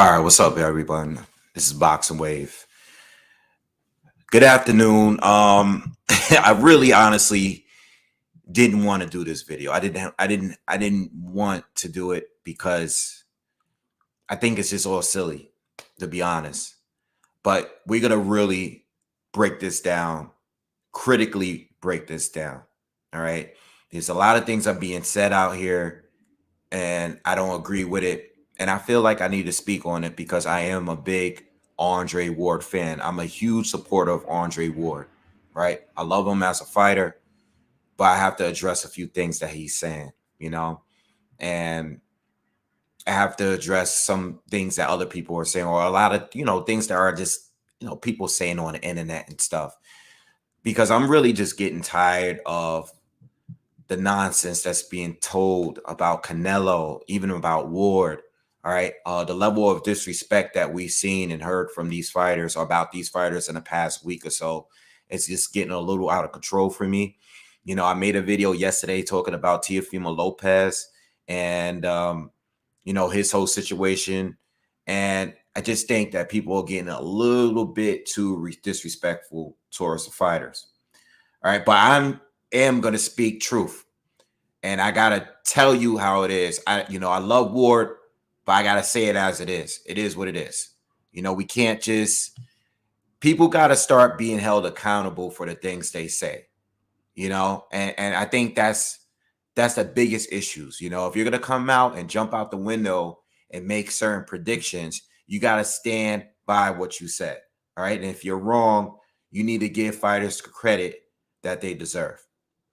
All right, what's up, everyone? This is BoxingWave. Good afternoon. I really, honestly didn't want to do this video. I didn't want to do it because I think it's just all silly, to be honest. But we're gonna really break this down, critically break this down. All right. There's a lot of things are being said out here, and I don't agree with it. And I feel like I need to speak on it because I am a big Andre Ward fan. I'm a huge supporter of Andre Ward, right? I love him as a fighter, but I have to address a few things that he's saying, and I have to address some things that other people are saying, or a lot of, things that are just, people saying on the internet and stuff, because I'm really just getting tired of the nonsense that's being told about Canelo, even about Ward. All right. The level of disrespect that we've seen and heard from these fighters or about these fighters in the past week or so, it's just getting a little out of control for me. I made a video yesterday talking about Teofimo Lopez and, his whole situation. And I just think that people are getting a little bit too disrespectful towards the fighters. All right. But am going to speak truth. And I gotta tell you how it is. I love Ward, but I gotta say it as it is. It is what it is. We can't just people gotta start being held accountable for the things they say. And I think that's the biggest issues. If you're gonna come out and jump out the window and make certain predictions, you gotta stand by what you said. All right. And if you're wrong, you need to give fighters credit that they deserve.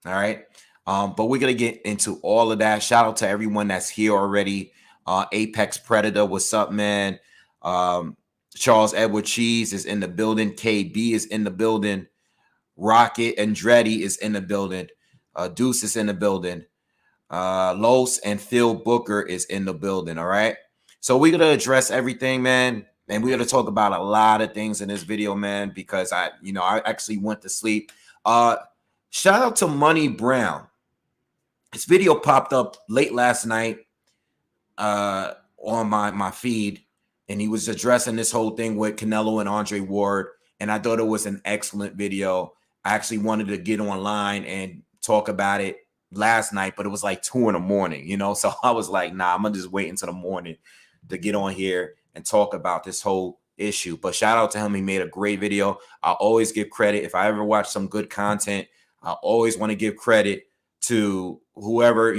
All right. But we're going to get into all of that. Shout out to everyone that's here already. Apex Predator, what's up, man? Charles Edward Cheese is in the building. KB is in the building. Rocket Andretti is in the building. Deuce is in the building. Los and Phil Booker is in the building, all right? So we're going to address everything, man. And we're going to talk about a lot of things in this video, man, because I actually went to sleep. Shout out to Money Brown. This video popped up late last night on my feed, and he was addressing this whole thing with Canelo and Andre Ward, and I thought it was an excellent video. I actually wanted to get online and talk about it last night, but it was like 2 in the morning, so I was like, nah, I'm gonna just wait until the morning to get on here and talk about this whole issue. But shout out to him. He made a great video. I always give credit. If I ever watch some good content, I always want to give credit to whoever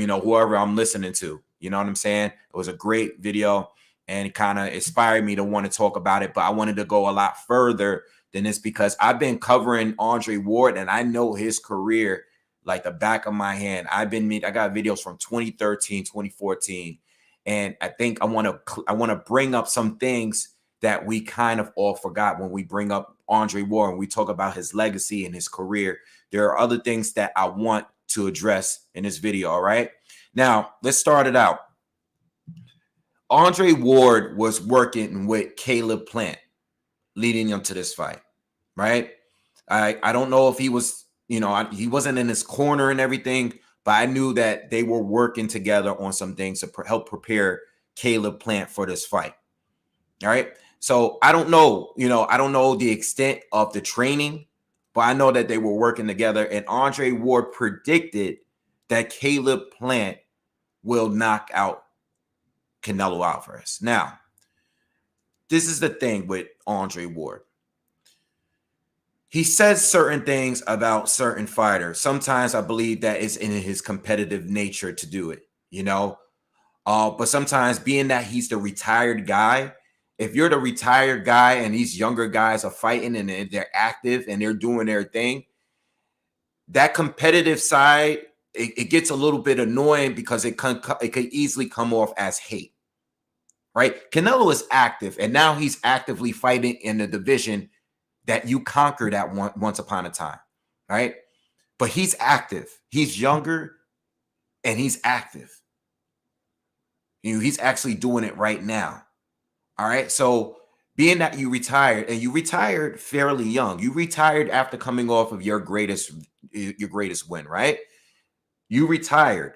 I'm listening to. You know what I'm saying? It was a great video and it kind of inspired me to want to talk about it. But I wanted to go a lot further than this because I've been covering Andre Ward and I know his career like the back of my hand. I got videos from 2013, 2014. And I think I want to bring up some things that we kind of all forgot when we bring up Andre Ward and we talk about his legacy and his career. There are other things that I want to address in this video. All right. Now let's start it out. Andre Ward was working with Caleb Plant leading him to this fight. Right. I don't know if he was, he wasn't in his corner and everything, but I knew that they were working together on some things to help prepare Caleb Plant for this fight. All right. So I don't know, I don't know the extent of the training, but I know that they were working together, and Andre Ward predicted that Caleb Plant will knock out Canelo Alvarez. Now, this is the thing with Andre Ward. He says certain things about certain fighters. Sometimes I believe that it's in his competitive nature to do it, but sometimes being that he's the retired guy, if you're the retired guy and these younger guys are fighting and they're active and they're doing their thing, that competitive side, it gets a little bit annoying because it could easily come off as hate, right? Canelo is active, and now he's actively fighting in the division that you conquered at once upon a time, right? But he's active. He's younger, and he's active. He's actually doing it right now. All right. So being that you retired, and you retired fairly young, you retired after coming off of your greatest win, right? You retired.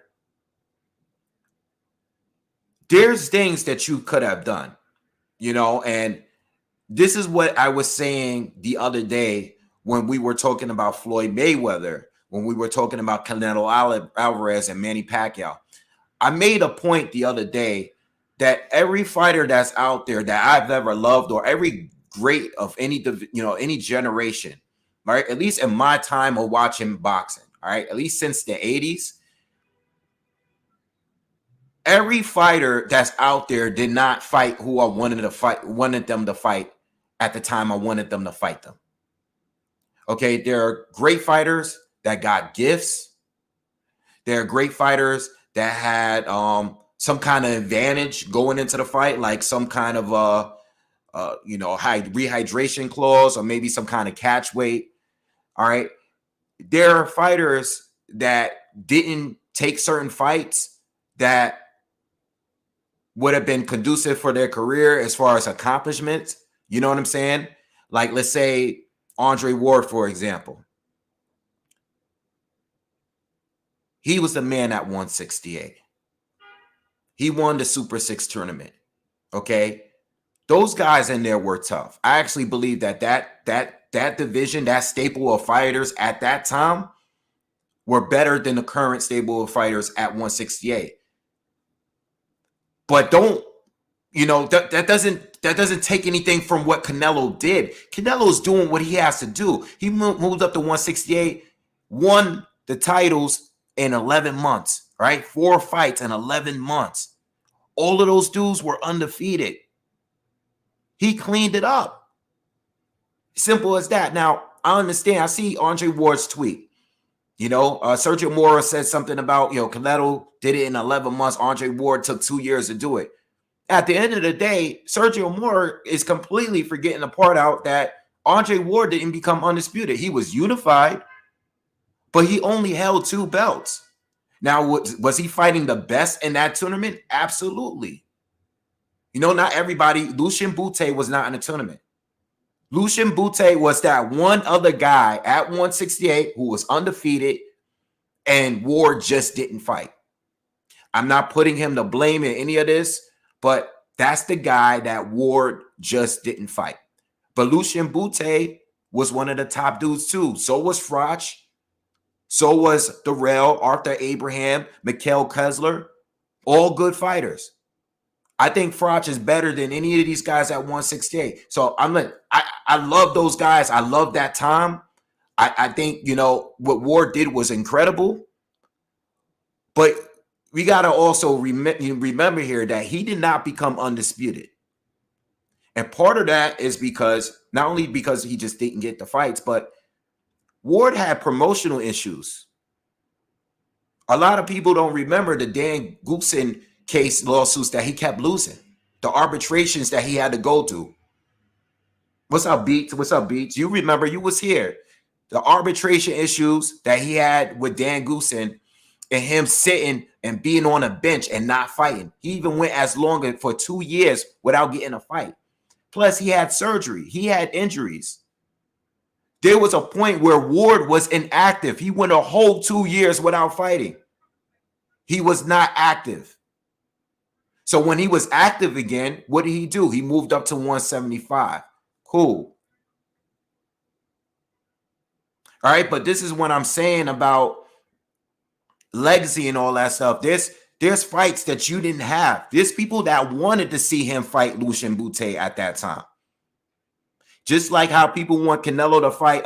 There's things that you could have done. and this is what I was saying the other day when we were talking about Floyd Mayweather, when we were talking about Canelo Alvarez and Manny Pacquiao. I made a point the other day that every fighter that's out there that I've ever loved, or every great of any generation, right? At least in my time of watching boxing, all right, at least since the 80s, every fighter that's out there did not fight who I wanted them to fight at the time I wanted them to fight them. Okay, there are great fighters that got gifts. There are great fighters that had some kind of advantage going into the fight, like some kind of high rehydration clause, or maybe some kind of catch weight. All right, there are fighters that didn't take certain fights that would have been conducive for their career as far as accomplishments. You know what I'm saying? Like, let's say Andre Ward, for example. He was the man at 168. He won the Super 6 tournament. Okay? Those guys in there were tough. I actually believe that division, that staple of fighters at that time, were better than the current stable of fighters at 168. But that doesn't take anything from what Canelo did. Canelo's doing what he has to do. He moved up to 168, won the titles in 11 months, right? 4 fights in 11 months. All of those dudes were undefeated. He cleaned it up. Simple as that. Now, I understand. I see Andre Ward's tweet. Sergio Mora said something about, Canelo did it in 11 months. Andre Ward took 2 years to do it. At the end of the day, Sergio Mora is completely forgetting the part out that Andre Ward didn't become undisputed. He was unified, but he only held 2 belts. Now, was he fighting the best in that tournament? Absolutely. Not everybody. Lucien Boutte was not in the tournament. Lucien Boutte was that one other guy at 168 who was undefeated, and Ward just didn't fight. I'm not putting him to blame in any of this, but that's the guy that Ward just didn't fight. But Lucien Boutte was one of the top dudes too. So was Froch. So was Darrell, Arthur Abraham, Mikhail Kessler. All good fighters. I think Froch is better than any of these guys at 168. So I love those guys. I love that time. I think, what Ward did was incredible. But we got to also remember here that he did not become undisputed. And part of that is not only because he just didn't get the fights, but Ward had promotional issues. A lot of people don't remember the Dan Goosen case lawsuits that he kept losing, the arbitrations that he had to go to. What's up, Beats? What's up, Beats? You remember, you was here. The arbitration issues that he had with Dan Goosen and him sitting and being on a bench and not fighting. He even went as long for 2 years without getting a fight. Plus, he had surgery. He had injuries. There was a point where Ward was inactive. He went a whole 2 years without fighting. He was not active. So when he was active again, what did he do? He moved up to 175. Cool. All right, but this is what I'm saying about legacy and all that stuff. There's fights that you didn't have. There's people that wanted to see him fight Lucien Boutte at that time. Just like how people want Canelo to fight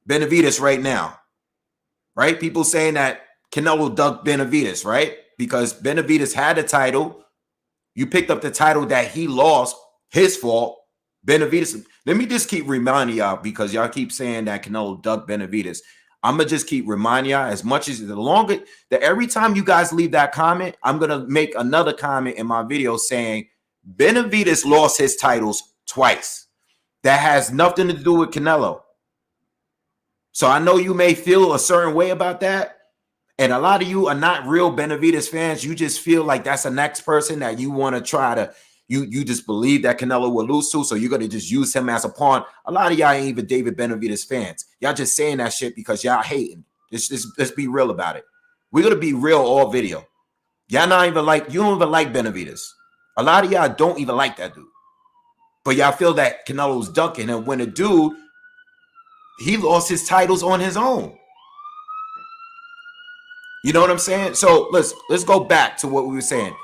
Benavidez right now, right? People saying that Canelo ducked Benavidez, right? Because Benavidez had a title. You picked up the title that he lost, his fault. Benavidez. Let me just keep reminding y'all, because y'all keep saying that Canelo ducked Benavidez. I'm going to just keep reminding y'all as much as the longer that every time you guys leave that comment, I'm going to make another comment in my video saying Benavidez lost his titles twice. That has nothing to do with Canelo. So I know you may feel a certain way about that. And a lot of you are not real Benavidez fans. You just feel like that's the next person that you want to try to, you just believe that Canelo will lose to. So you're going to just use him as a pawn. A lot of y'all ain't even David Benavidez fans. Y'all just saying that shit because y'all hating. Let's be real about it. We're going to be real all video. Y'all not even like, you don't even like Benavidez. A lot of y'all don't even like that dude. But y'all feel that Canelo's ducking. And when a dude, he lost his titles on his own. You know what I'm saying? So let's go back to what we were saying.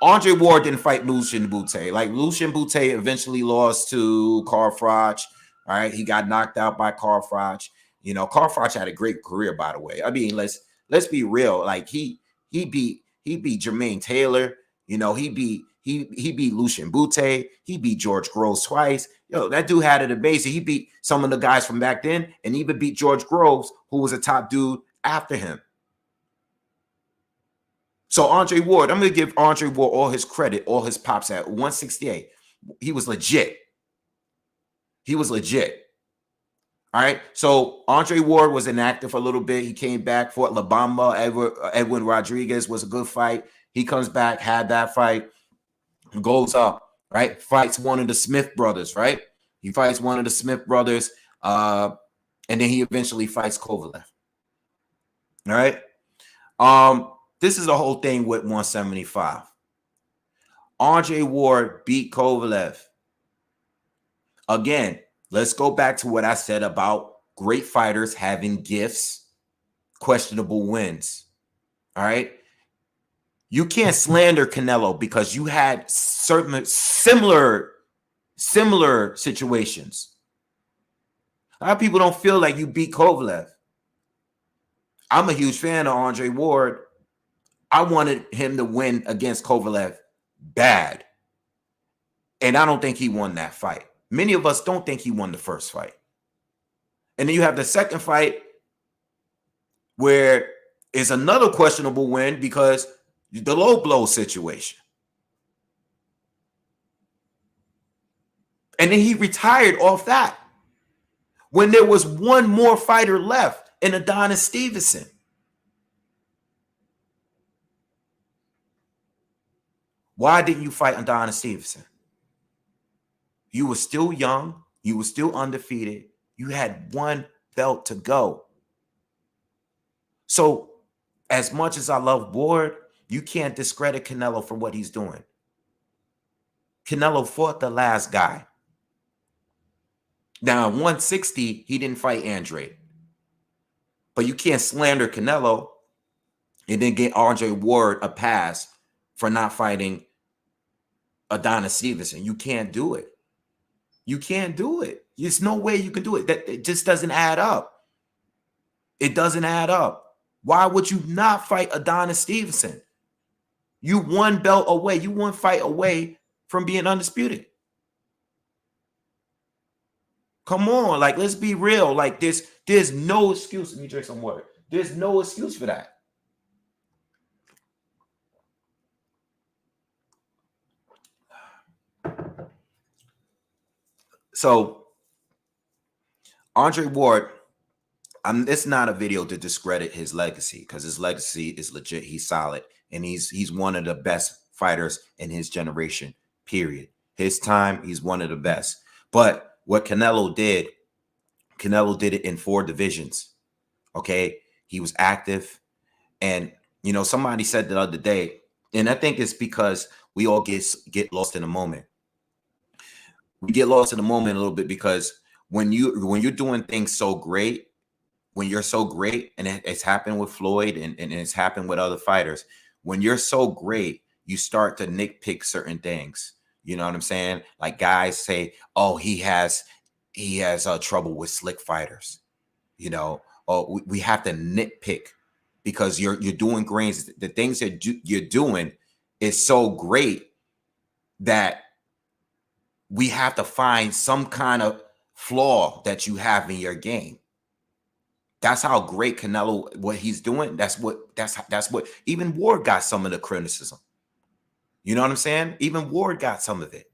Andre Ward didn't fight Lucian Bute. Like, Lucian Bute eventually lost to Carl Froch. All right, he got knocked out by Carl Froch. You know, Carl Froch had a great career, by the way. I mean, let's be real. Like, he beat Jermaine Taylor. You know, he beat Lucian Bute. He beat George Groves twice. Yo, that dude had it amazing. He beat some of the guys from back then, and even beat George Groves, who was a top dude after him. So Andre Ward, I'm going to give Andre Ward all his credit, all his pops at 168. He was legit. He was legit. All right. So Andre Ward was inactive for a little bit. He came back, fought La Bamba. Edwin Rodriguez was a good fight. He comes back, had that fight, goes up, right? Fights one of the Smith brothers, right? He fights one of the Smith brothers, and then he eventually fights Kovalev. All right. This is the whole thing with 175. Andre Ward beat Kovalev. Again, let's go back to what I said about great fighters having gifts, questionable wins. All right. You can't slander Canelo because you had certain similar situations. A lot of people don't feel like you beat Kovalev. I'm a huge fan of Andre Ward. I wanted him to win against Kovalev bad. And I don't think he won that fight. Many of us don't think he won the first fight. And then you have the second fight where it's another questionable win because the low blow situation. And then he retired off that when there was one more fighter left in Adonis Stevenson. Why didn't you fight Adonis Stevenson? You were still young. You were still undefeated. You had one belt to go. So as much as I love Ward, you can't discredit Canelo for what he's doing. Canelo fought the last guy. Now, 160, he didn't fight Andre. But you can't slander Canelo and then get Andre Ward a pass for not fighting Adonis Stevenson. You can't do it. You can't do it. There's no way you can do it. That it just doesn't add up. It doesn't add up. Why would you not fight Adonis Stevenson? You one belt away. You one fight away from being undisputed. Come on, like, let's be real. Like, there's no excuse. Let me drink some water. There's no excuse for that. So, Andre Ward, it's not a video to discredit his legacy because his legacy is legit. He's solid, and he's one of the best fighters in his generation, period. His time, he's one of the best. But what Canelo did it in 4 divisions, okay? He was active, and, you know, somebody said the other day, and I think it's because we all get lost in the moment. We get lost in the moment a little bit because when you're doing things so great, when you're so great, and it's happened with Floyd and it's happened with other fighters, when you're so great, you start to nitpick certain things. You know what I'm saying? Like, guys say, oh, he has trouble with slick fighters. You know, oh, we have to nitpick because you're doing grains. The things that you're doing is so great that we have to find some kind of flaw that you have in your game. That's how great Canelo, what he's doing. That's what even Ward got some of the criticism. You know what I'm saying? Even Ward got some of it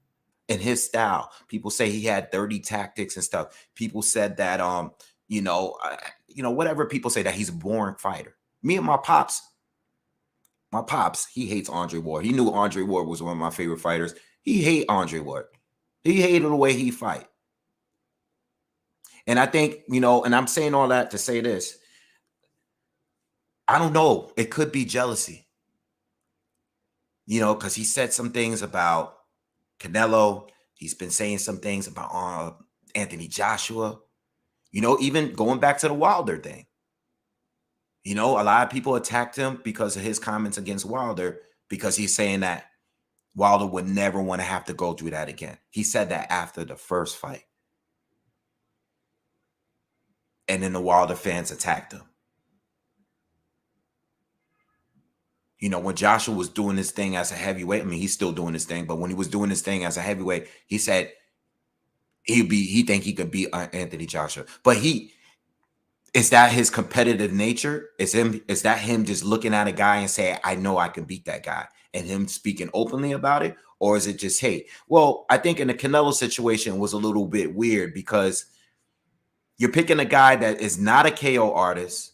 in his style. People say he had dirty tactics and stuff. People said that, whatever people say, that he's a boring fighter. Me and my pops, he hates Andre Ward. He knew Andre Ward was one of my favorite fighters. He hated Andre Ward. He hated the way he fight. And I think, and I'm saying all that to say this. I don't know. It could be jealousy. you know, because he said some things about Canelo. He's been saying some things about Anthony Joshua. You know, even going back to the Wilder thing. You know, a lot of people attacked him because of his comments against Wilder, because he's saying that Wilder would never want to have to go through that again. He said that after the first fight. And then the Wilder fans attacked him. You know, when Joshua was doing his thing as a heavyweight, I mean, he's still doing his thing, but when he was doing his thing as a heavyweight, he said he think he could beat Anthony Joshua. But is that his competitive nature? Is that him just looking at a guy and saying, I know I can beat that guy, and him speaking openly about it? Or is it just hate? Well, I think in the Canelo situation was a little bit weird, because you're picking a guy that is not a KO artist,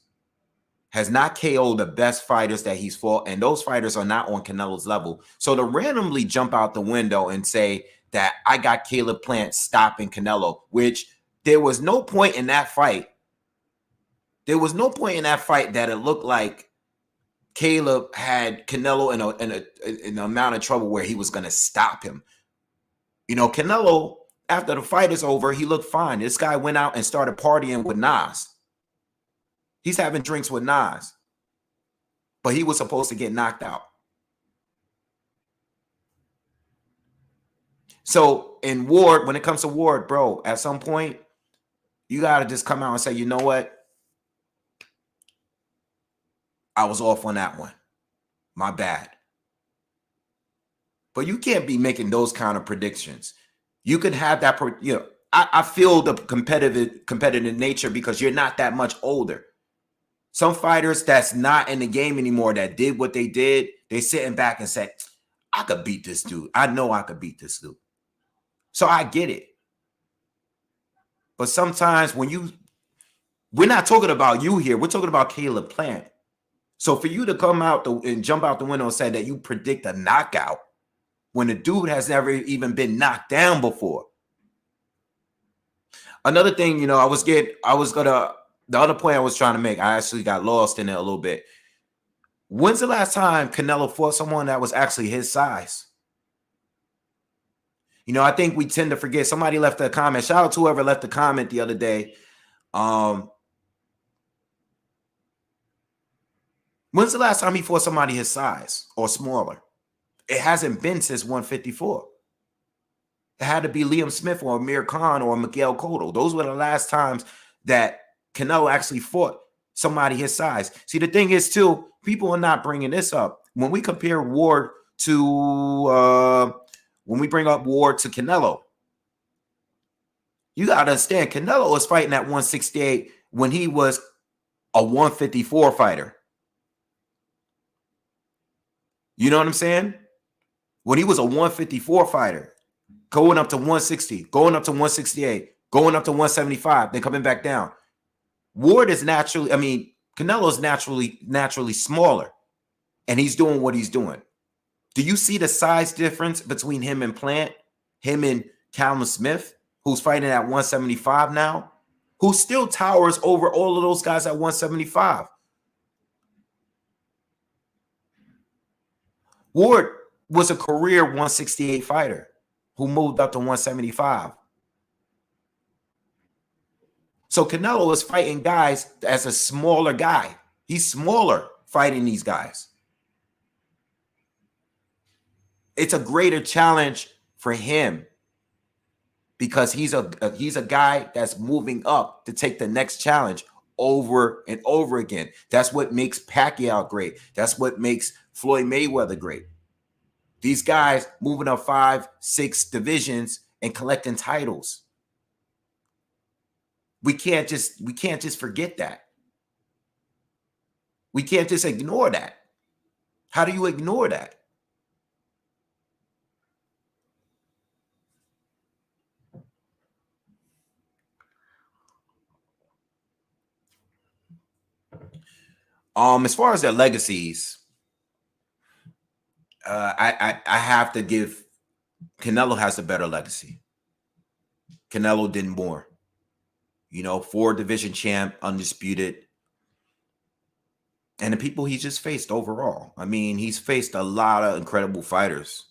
has not KO'd the best fighters that he's fought, and those fighters are not on Canelo's level. So to randomly jump out the window and say that I got Caleb Plant stopping Canelo, which there was no point in that fight. There was no point in that fight that it looked like Caleb had Canelo in an amount of trouble where he was going to stop him. You know, Canelo, after the fight is over, he looked fine. This guy went out and started partying with Nas. He's having drinks with Nas. But he was supposed to get knocked out. So in Ward, when it comes to Ward, bro, at some point, you got to just come out and say, you know what? I was off on that one. My bad. But you can't be making those kind of predictions. You could have that, you know, I feel the competitive nature, because you're not that much older. Some fighters that's not in the game anymore, that did what they did, they sitting back and say, I could beat this dude. I know I could beat this dude. So I get it. But sometimes we're not talking about you here. We're talking about Caleb Plant. So for you to come out and jump out the window and say that you predict a knockout when the dude has never even been knocked down before. Another thing, you know, the other point I was trying to make, I actually got lost in it a little bit. When's the last time Canelo fought someone that was actually his size? You know, I think we tend to forget. Somebody left a comment. Shout out to whoever left a comment the other day. When's the last time he fought somebody his size or smaller? It hasn't been since 154. It had to be Liam Smith or Amir Khan or Miguel Cotto. Those were the last times that Canelo actually fought somebody his size. See, the thing is, too, people are not bringing this up. When we compare Ward to, when we bring up Ward to Canelo, you got to understand, Canelo was fighting at 168 when he was a 154 fighter. You know what I'm saying? When he was a 154 fighter, going up to 160, going up to 168, going up to 175, then coming back down. Ward is naturally, I mean, Canelo is naturally smaller, and he's doing what he's doing. Do you see the size difference between him and Plant, him and Callum Smith, who's fighting at 175 now, who still towers over all of those guys at 175? Ward was a career 168 fighter who moved up to 175. So Canelo is fighting guys as a smaller guy. He's smaller fighting these guys. It's a greater challenge for him because he's a guy that's moving up to take the next challenge over and over again. That's what makes Pacquiao great. That's what makes Floyd Mayweather great. These guys moving up 5, 6 divisions and collecting titles. We can't just forget that. We can't just ignore that. How do you ignore that? As far as their legacies, I have to give Canelo has a better legacy. Canelo did more. You know, 4 division champ, undisputed. and the people he just faced overall. I mean, he's faced a lot of incredible fighters.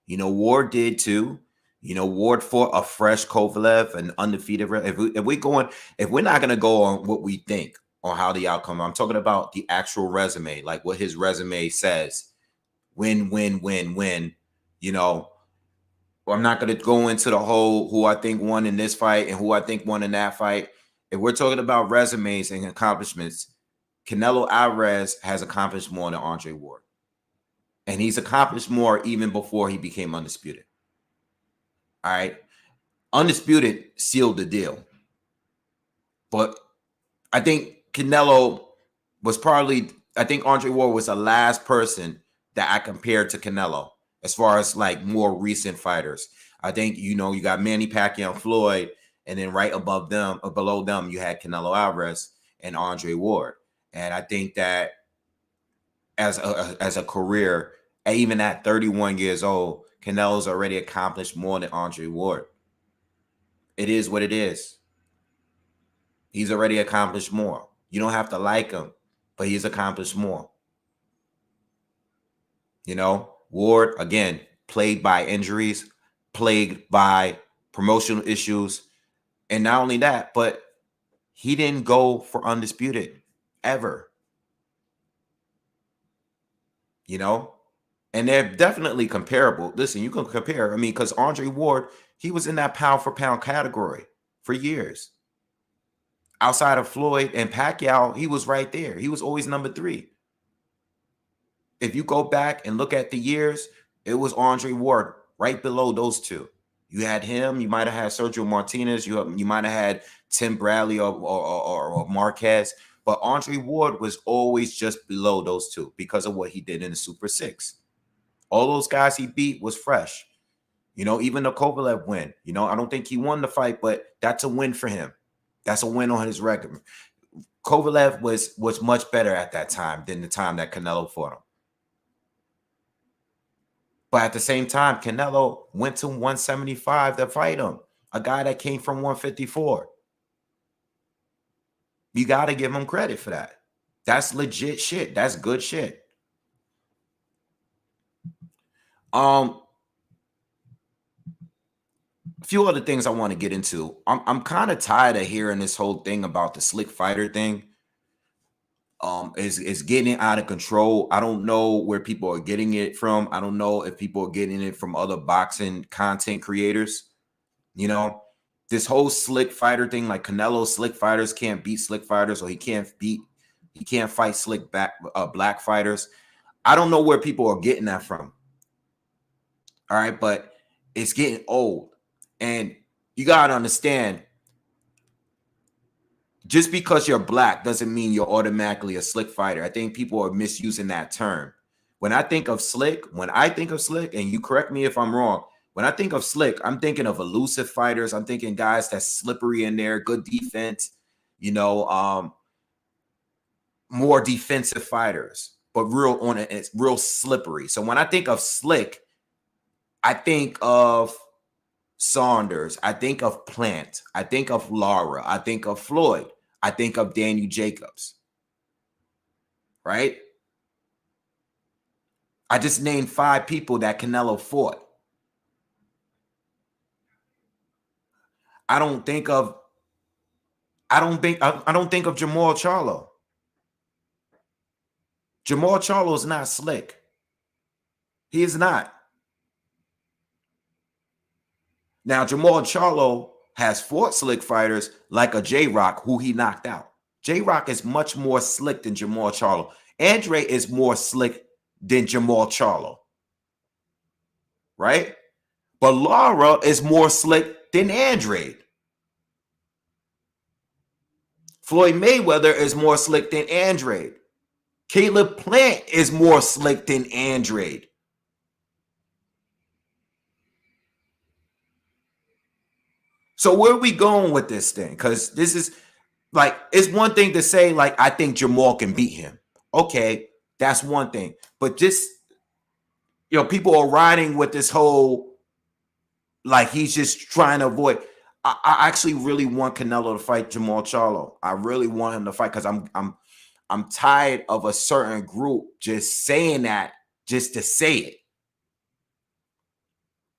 Ward did too. Ward fought a fresh Kovalev, an undefeated. If we're not gonna go on what we think on how the outcome, I'm talking about the actual resume, like what his resume says. Win, win, win, win. I'm not gonna go into the whole who I think won in this fight and who I think won in that fight. If we're talking about resumes and accomplishments, Canelo Alvarez has accomplished more than Andre Ward. And he's accomplished more even before he became undisputed. All right. Undisputed sealed the deal. But I think Canelo was I think Andre Ward was the last person that I compared to Canelo as far as like more recent fighters. I think, you got Manny Pacquiao and Floyd, and then right above them or below them, you had Canelo Alvarez and Andre Ward. And I think that as a career, even at 31 years old, Canelo's already accomplished more than Andre Ward. It is what it is. He's already accomplished more. You don't have to like him, but he's accomplished more. Ward, again, plagued by injuries, plagued by promotional issues. And not only that, but he didn't go for undisputed ever. And they're definitely comparable. Listen, you can compare. I mean, because Andre Ward, he was in that pound for pound category for years. Outside of Floyd and Pacquiao, he was right there. He was always number 3. If you go back and look at the years, it was Andre Ward right below those two. You had him. You might have had Sergio Martinez. You might have had Tim Bradley or Marquez. But Andre Ward was always just below those two because of what he did in the Super 6. All those guys he beat was fresh. Even the Kovalev win. I don't think he won the fight, but that's a win for him. That's a win on his record. Kovalev was much better at that time than the time that Canelo fought him. But at the same time, Canelo went to 175 to fight him, a guy that came from 154. You got to give him credit for that. That's legit shit. That's good shit. A few other things I want to get into. I'm kind of tired of hearing this whole thing about the slick fighter thing. Is getting out of control. I don't know where people are getting it from. I don't know if people are getting it from other boxing content creators. This whole slick fighter thing, like Canelo, slick fighters can't beat slick fighters, or he can't fight slick black fighters. I don't know where people are getting that from. All right, but it's getting old. And you got to understand, just because you're black doesn't mean you're automatically a slick fighter. I think people are misusing that term. When I think of slick, and you correct me if I'm wrong, when I think of slick, I'm thinking of elusive fighters. I'm thinking guys that's slippery in there, good defense, more defensive fighters, but it's real slippery. So when I think of slick, I think of Saunders, I think of Plant, I think of Lara, I think of Floyd, I think of Daniel Jacobs, right? I just named 5 people that Canelo fought. I don't think of Jamal Charlo. Jamal Charlo is not slick. He is not. Now, Jamal Charlo has fought slick fighters like a J-Rock, who he knocked out. J-Rock is much more slick than Jamal Charlo. Andre is more slick than Jamal Charlo, right? But Lara is more slick than Andre. Floyd Mayweather is more slick than Andre. Caleb Plant is more slick than Andre. So where are we going with this thing? Because this is like, it's one thing to say, like, I think Jamal can beat him. Okay, that's one thing. But just, people are riding with this whole, like, he's just trying to avoid. I actually really want Canelo to fight Jamal Charlo. I really want him to fight because I'm tired of a certain group just saying that just to say it.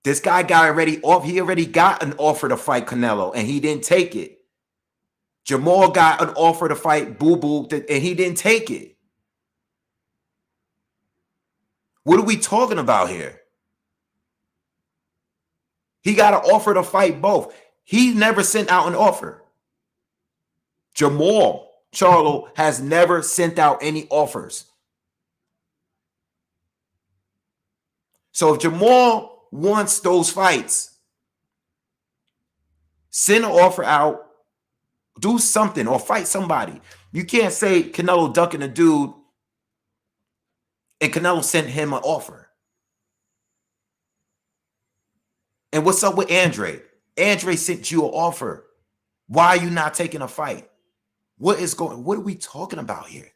This guy got already off. He already got an offer to fight Canelo, and he didn't take it. Jamal got an offer to fight Boo Boo, and he didn't take it. What are we talking about here? He got an offer to fight both. He never sent out an offer. Jamal Charlo has never sent out any offers. So if Jamal wants those fights, send an offer out, do something, or fight somebody. You can't say Canelo ducking a dude and Canelo sent him an offer. And what's up with Andre? Andre sent you an offer. Why are you not taking a fight? What are we talking about here?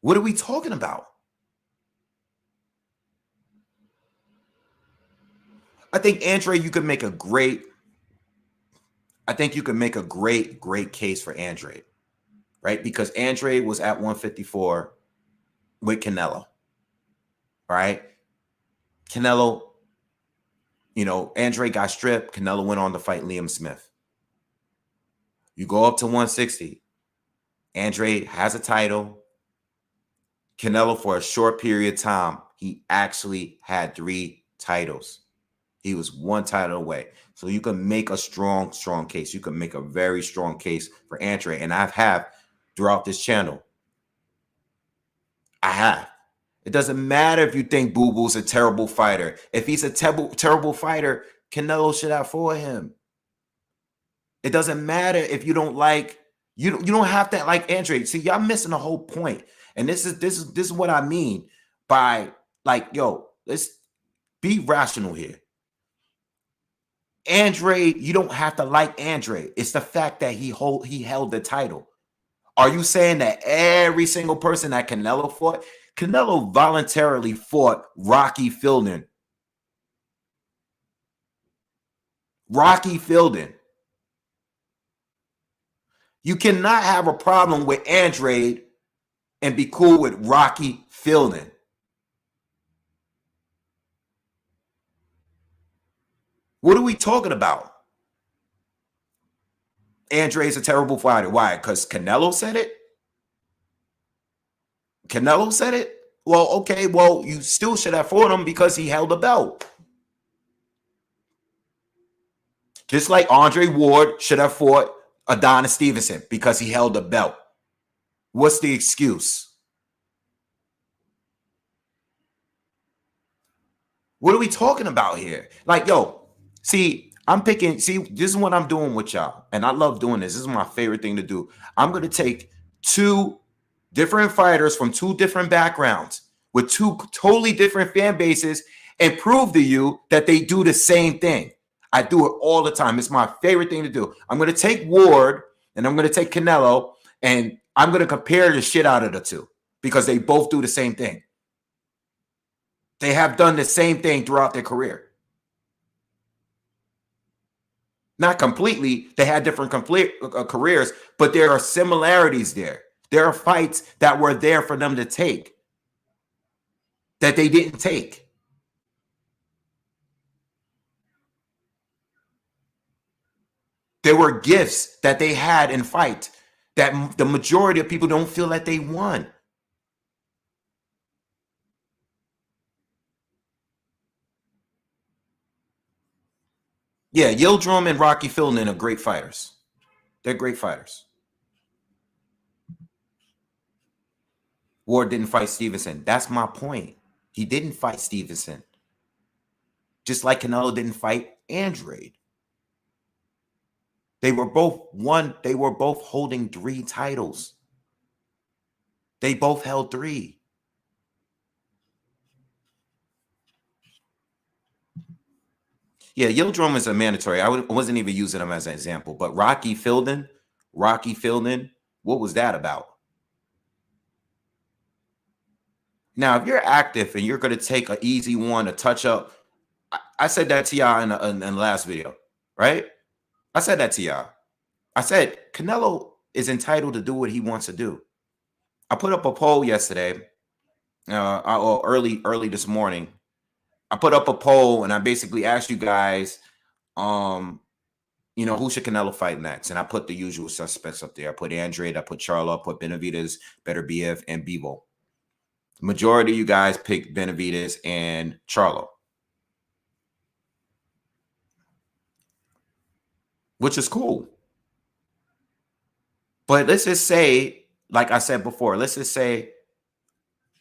What are we talking about? I think Andre, you could make a great case for Andre, right? Because Andre was at 154 with Canelo, right? Canelo, Andre got stripped. Canelo went on to fight Liam Smith. You go up to 160. Andre has a title. Canelo, for a short period of time, he actually had 3 titles. He was 1 title away. So you can make a strong case. You can make a very strong case for Andre. And I have throughout this channel. I have. It doesn't matter if you think Boo Boo's a terrible fighter. If he's a terrible fighter, Canelo should have fought him. It doesn't matter if you don't like, you don't have to like Andre. See, y'all missing the whole point. And this is what I mean by, like, yo, let's be rational here. Andre, you don't have to like Andre. It's the fact that he held the title. Are you saying that every single person that Canelo fought? Canelo voluntarily fought Rocky Fielding. Rocky Fielding. You cannot have a problem with Andre and be cool with Rocky Fielding. What are we talking about? Andre is a terrible fighter. Why? Because Canelo said it? Canelo said it? Well, okay, well, you still should have fought him because he held a belt. Just like Andre Ward should have fought Adonis Stevenson because he held a belt. What's the excuse? What are we talking about here? Like, yo, see, this is what I'm doing with y'all. And I love doing this. This is my favorite thing to do. I'm going to take 2 different fighters from 2 different backgrounds with 2 totally different fan bases and prove to you that they do the same thing. I do it all the time. It's my favorite thing to do. I'm going to take Ward and I'm going to take Canelo and I'm going to compare the shit out of the 2 because they both do the same thing. They have done the same thing throughout their career. Not completely. They had different careers, but there are similarities there. There are fights that were there for them to take that they didn't take. There were gifts that they had in fight that the majority of people don't feel that they won. Yeah, Yildirim and Rocky Fielding are great fighters. They're great fighters. Ward didn't fight Stevenson. That's my point. He didn't fight Stevenson. Just like Canelo didn't fight Andre. They were both holding 3 titles. They both held 3. Yeah, Yildirim is a mandatory. I wasn't even using him as an example. But Rocky Fielding, what was that about? Now, if you're active and you're going to take an easy one, a touch up, I said that to y'all in the last video, right? I said that to y'all. I said Canelo is entitled to do what he wants to do. I put up a poll yesterday, or early this morning. I put up a poll and I basically asked you guys, who should Canelo fight next? And I put the usual suspects up there. I put Andrade, I put Charlo, I put Benavidez, Beterbiev, and Bivol. Majority of you guys picked Benavidez and Charlo, which is cool. But let's just say, like I said before, let's just say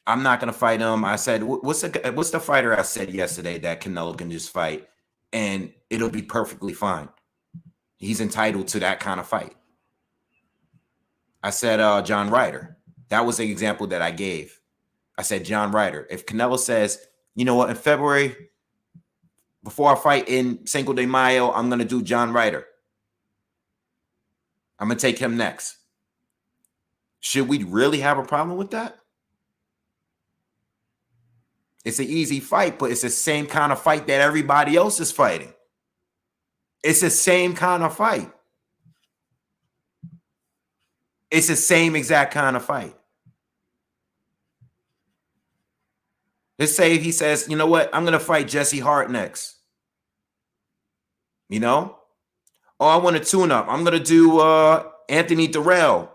I'm not going to fight him. I said, what's the fighter I said yesterday that Canelo can just fight and it'll be perfectly fine? He's entitled to that kind of fight. I said John Ryder. That was the example that I gave. I said John Ryder. If Canelo says, you know what, in February, before I fight in Cinco de Mayo, I'm going to do John Ryder. I'm going to take him next. Should we really have a problem with that? It's an easy fight, but it's the same kind of fight that everybody else is fighting. It's the same kind of fight. It's the same exact kind of fight. Let's say he says, you know what, I'm going to fight Jesse Hart next. Oh, I want a tune-up. I'm going to do Anthony Durrell.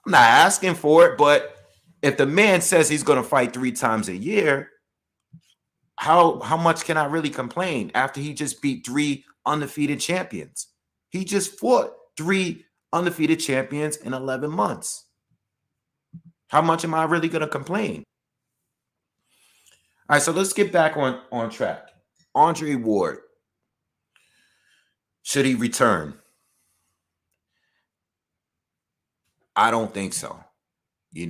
I'm not asking for it, but if the man says he's going to fight 3 times a year, how much can I really complain after he just beat 3 undefeated champions? He just fought 3 undefeated champions in 11 months. How much am I really going to complain? All right, so let's get back on track. Andre Ward, should he return? I don't think so.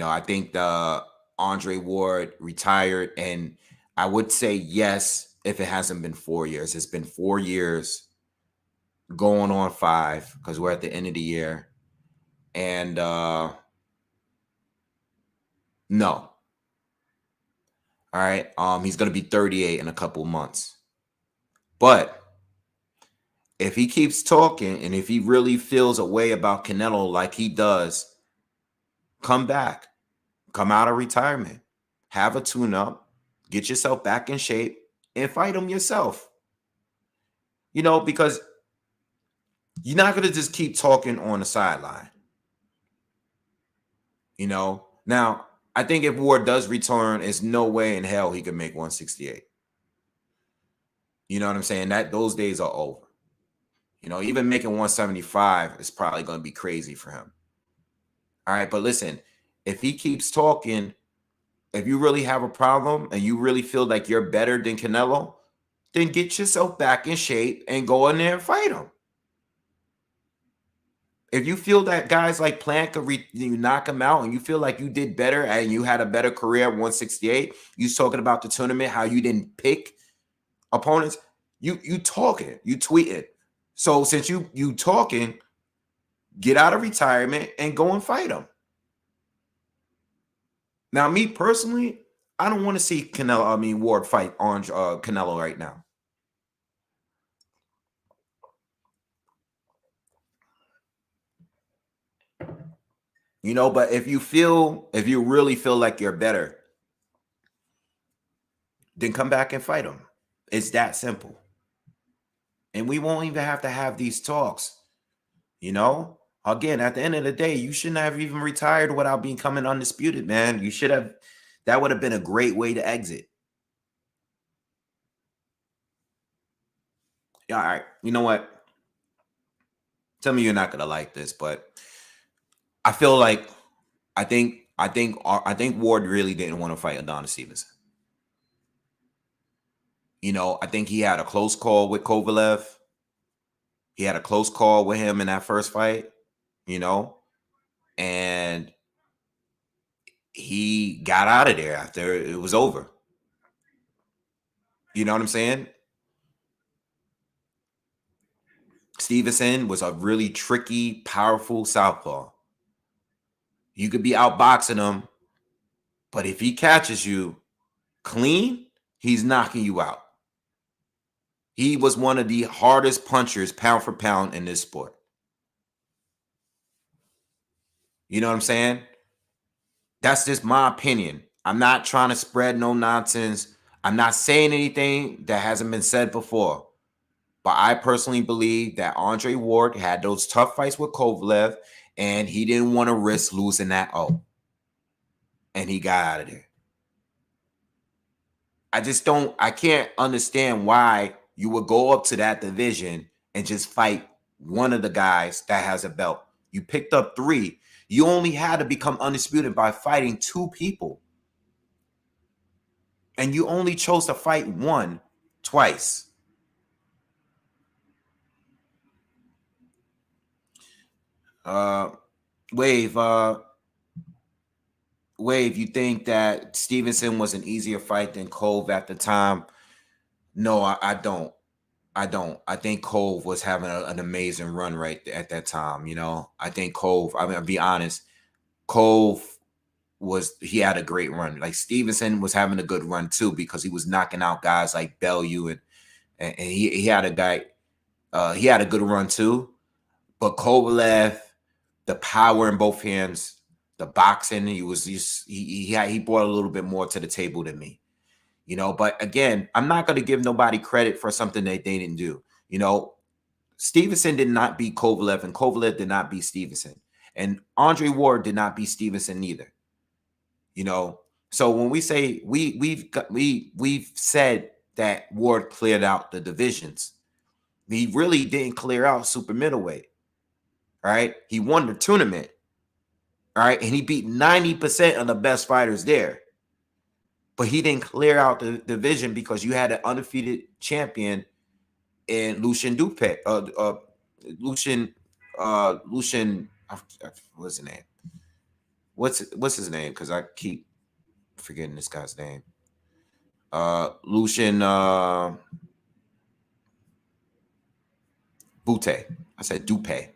I think the Andre Ward retired, and I would say yes if it hasn't been 4 years. It's been 4 years going on 5 because we're at the end of the year. And no. All right. He's going to be 38 in a couple months. But if he keeps talking and if he really feels a way about Canelo like he does, come back. Come out of retirement. Have a tune-up. Get yourself back in shape and fight him yourself. Because you're not going to just keep talking on the sideline. Now, I think if Ward does return, there's no way in hell he can make 168. You know what I'm saying? Those days are over. Even making 175 is probably going to be crazy for him. All right, but listen, if he keeps talking, if you really have a problem and you really feel like you're better than Canelo, then get yourself back in shape and go in there and fight him. If you feel that guys like Plant could you knock him out and you feel like you did better and you had a better career at 168, you talking about the tournament, how you didn't pick opponents, you talking, you tweeting. So since you talking, get out of retirement and go and fight him. Now, me personally, I don't want to see Ward fight Canelo right now. But if you really feel like you're better, then come back and fight him. It's that simple. And we won't even have to have these talks. Again, at the end of the day, you shouldn't have even retired without becoming undisputed, man. You should have. That would have been a great way to exit. Yeah, all right. You know what? Tell me you're not gonna like this, but I feel like I think Ward really didn't want to fight Adonis Stevenson. I think he had a close call with Kovalev. He had a close call with him in that first fight, and he got out of there after it was over. You know what I'm saying? Stevenson was a really tricky, powerful southpaw. You could be outboxing him, but if he catches you clean, he's knocking you out. He was one of the hardest punchers pound for pound in this sport. You know what I'm saying? That's just my opinion. I'm not trying to spread no nonsense. I'm not saying anything that hasn't been said before. But I personally believe that Andre Ward had those tough fights with Kovalev, and he didn't want to risk losing that and he got out of there. I can't understand why you would go up to that division and just fight one of the guys that has a belt. You picked up 3. You only had to become undisputed by fighting 2 people. And you only chose to fight one twice. Wave, you think that Stevenson was an easier fight than Cove at the time? No, I don't. I think Cove was having an amazing run right at that time. I think Cove, I'll be honest, Cove he had a great run. Like Stevenson was having a good run too, because he was knocking out guys like Bellew and he had a guy, he had a good run too. But Kovalev, the power in both hands, the boxing, he brought a little bit more to the table than me. But again, I'm not going to give nobody credit for something that they didn't do. Stevenson did not beat Kovalev, and Kovalev did not beat Stevenson, and Andre Ward did not beat Stevenson either. So when we say we've said that Ward cleared out the divisions, he really didn't clear out super middleweight. Right? He won the tournament. All right, and he beat 90% of the best fighters there. But he didn't clear out the division because you had an undefeated champion in Lucien Dupe. Lucien, what's his name? What's his name? Because I keep forgetting this guy's name. Lucien Bute. I said Dupe.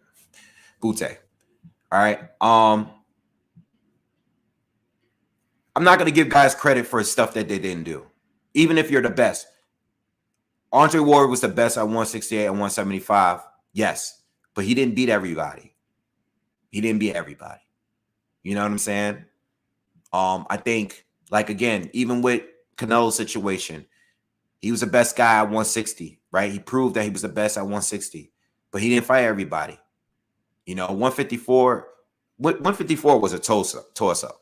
Bute. All right. I'm not going to give guys credit for stuff that they didn't do, even if you're the best. Andre Ward was the best at 168 and 175. Yes, but he didn't beat everybody. You know what I'm saying? I think, like, again, even with Canelo's situation, he was the best guy at 160, right? He proved that he was the best at 160, but he didn't fight everybody. 154 was a toss-up.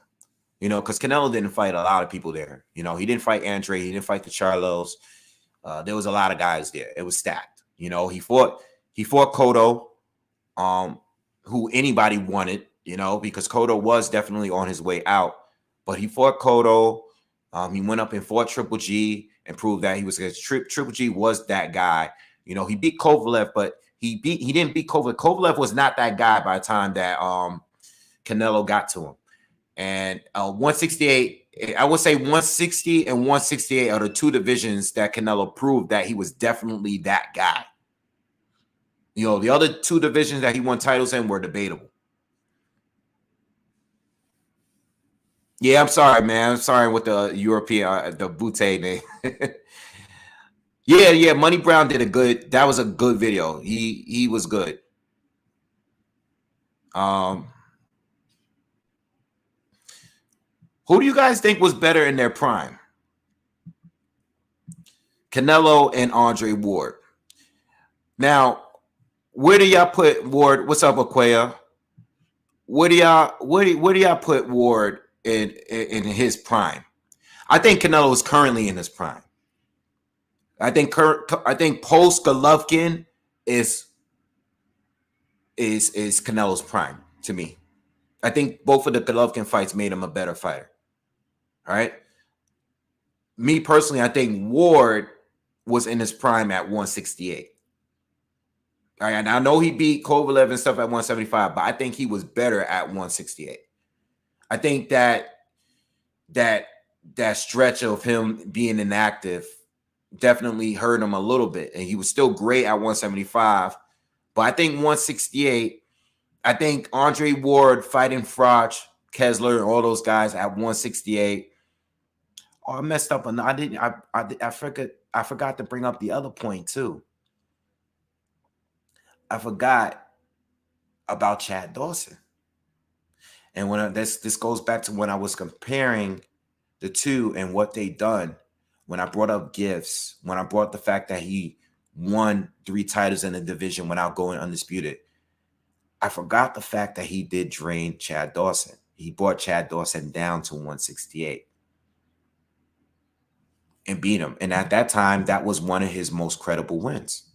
Because Canelo didn't fight a lot of people there. He didn't fight Andre. He didn't fight the Charlos. There was a lot of guys there. It was stacked. He fought Cotto, who anybody wanted, because Cotto was definitely on his way out. But he fought Cotto. He went up and fought Triple G and proved that he was Triple G was that guy. He beat Kovalev, but he didn't beat Kovalev. Kovalev was not that guy by the time that Canelo got to him. And 168, I would say 160 and 168 are the 2 divisions that Canelo proved that he was definitely that guy. The other 2 divisions that he won titles in were debatable. Yeah, I'm sorry, man. I'm sorry with the European, the Bute name. Yeah. Money Brown that was a good video. He was good. Who do you guys think was better in their prime? Canelo and Andre Ward. Now, where do y'all put Ward? What's up, Aquia? Where do y'all put Ward in his prime? I think Canelo is currently in his prime. I think post Golovkin is Canelo's prime to me. I think both of the Golovkin fights made him a better fighter. All right. Me personally, I think Ward was in his prime at 168. All right. And I know he beat Kovalev and stuff at 175, but I think he was better at 168. I think that stretch of him being inactive definitely hurt him a little bit. And he was still great at 175. But I think 168, I think Andre Ward fighting Froch, Kessler, and all those guys at 168. Oh, I messed up. And I forgot to bring up the other point too. I forgot about Chad Dawson. And when this goes back to when I was comparing the two and what they done, when I brought up gifts, when I brought the fact that he won 3 titles in the division without going undisputed, I forgot the fact that he did drain Chad Dawson. He brought Chad Dawson down to 168 and beat him. And at that time, that was one of his most credible wins.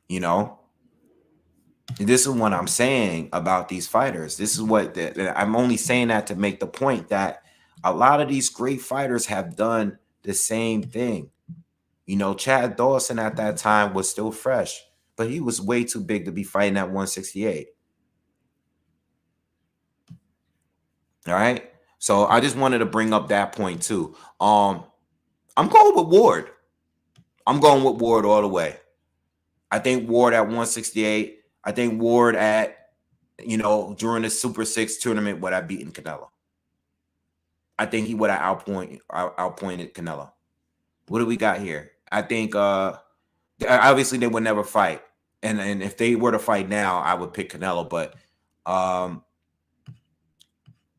You know, and this is what I'm saying about these fighters. This is what I'm only saying that to make the point that a lot of these great fighters have done the same thing. You know, Chad Dawson at that time was still fresh, but he was way too big to be fighting at 168. All right. So I just wanted to bring up that point too. I'm going with Ward. I'm going with Ward all the way. I think Ward at 168. I think Ward at, you know, during the Super 6 tournament would have beaten Canelo. I think he would have outpointed Canelo. What do we got here? I think obviously they would never fight. And if they were to fight now, I would pick Canelo. But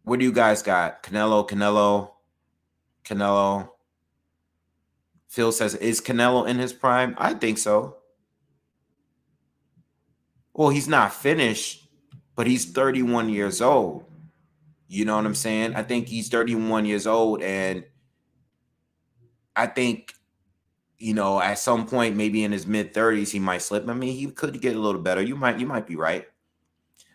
what do you guys got? Canelo. Phil says, is Canelo in his prime? I think so. Well, he's not finished, but he's 31 years old. You know what I'm saying? I think he's 31 years old, and I think, you know, at some point, maybe in his mid-30s, he might slip. I mean, he could get a little better. You might be right.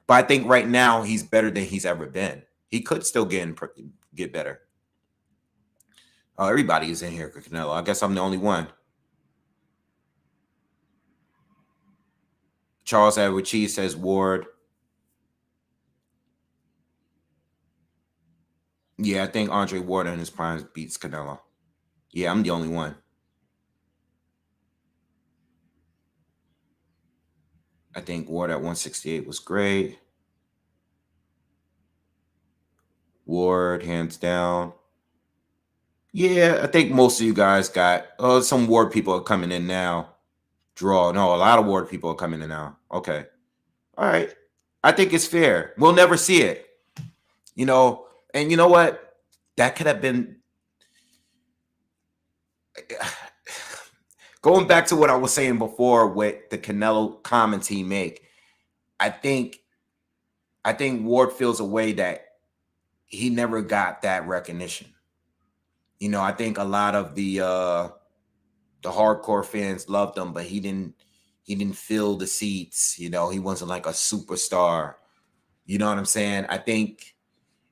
But I think right now he's better than he's ever been. He could still get better. Oh, everybody is in here for Canelo. I guess I'm the only one. Charles Edward Cheese says Ward. Yeah, I think Andre Ward in his prime beats Canelo. Yeah, I'm the only one. I think Ward at 168 was great. Ward, hands down. Yeah, I think most of you guys got some Ward people are coming in now. Draw. No, a lot of Ward people are coming in now. Okay. All right. I think it's fair. We'll never see it. You know, and you know what? That could have been going back to what I was saying before with the Canelo comments he make. I think Ward feels a way that he never got that recognition. You know, I think a lot of the hardcore fans loved him, but he didn't fill the seats. You know, he wasn't like a superstar. You know what I'm saying? I think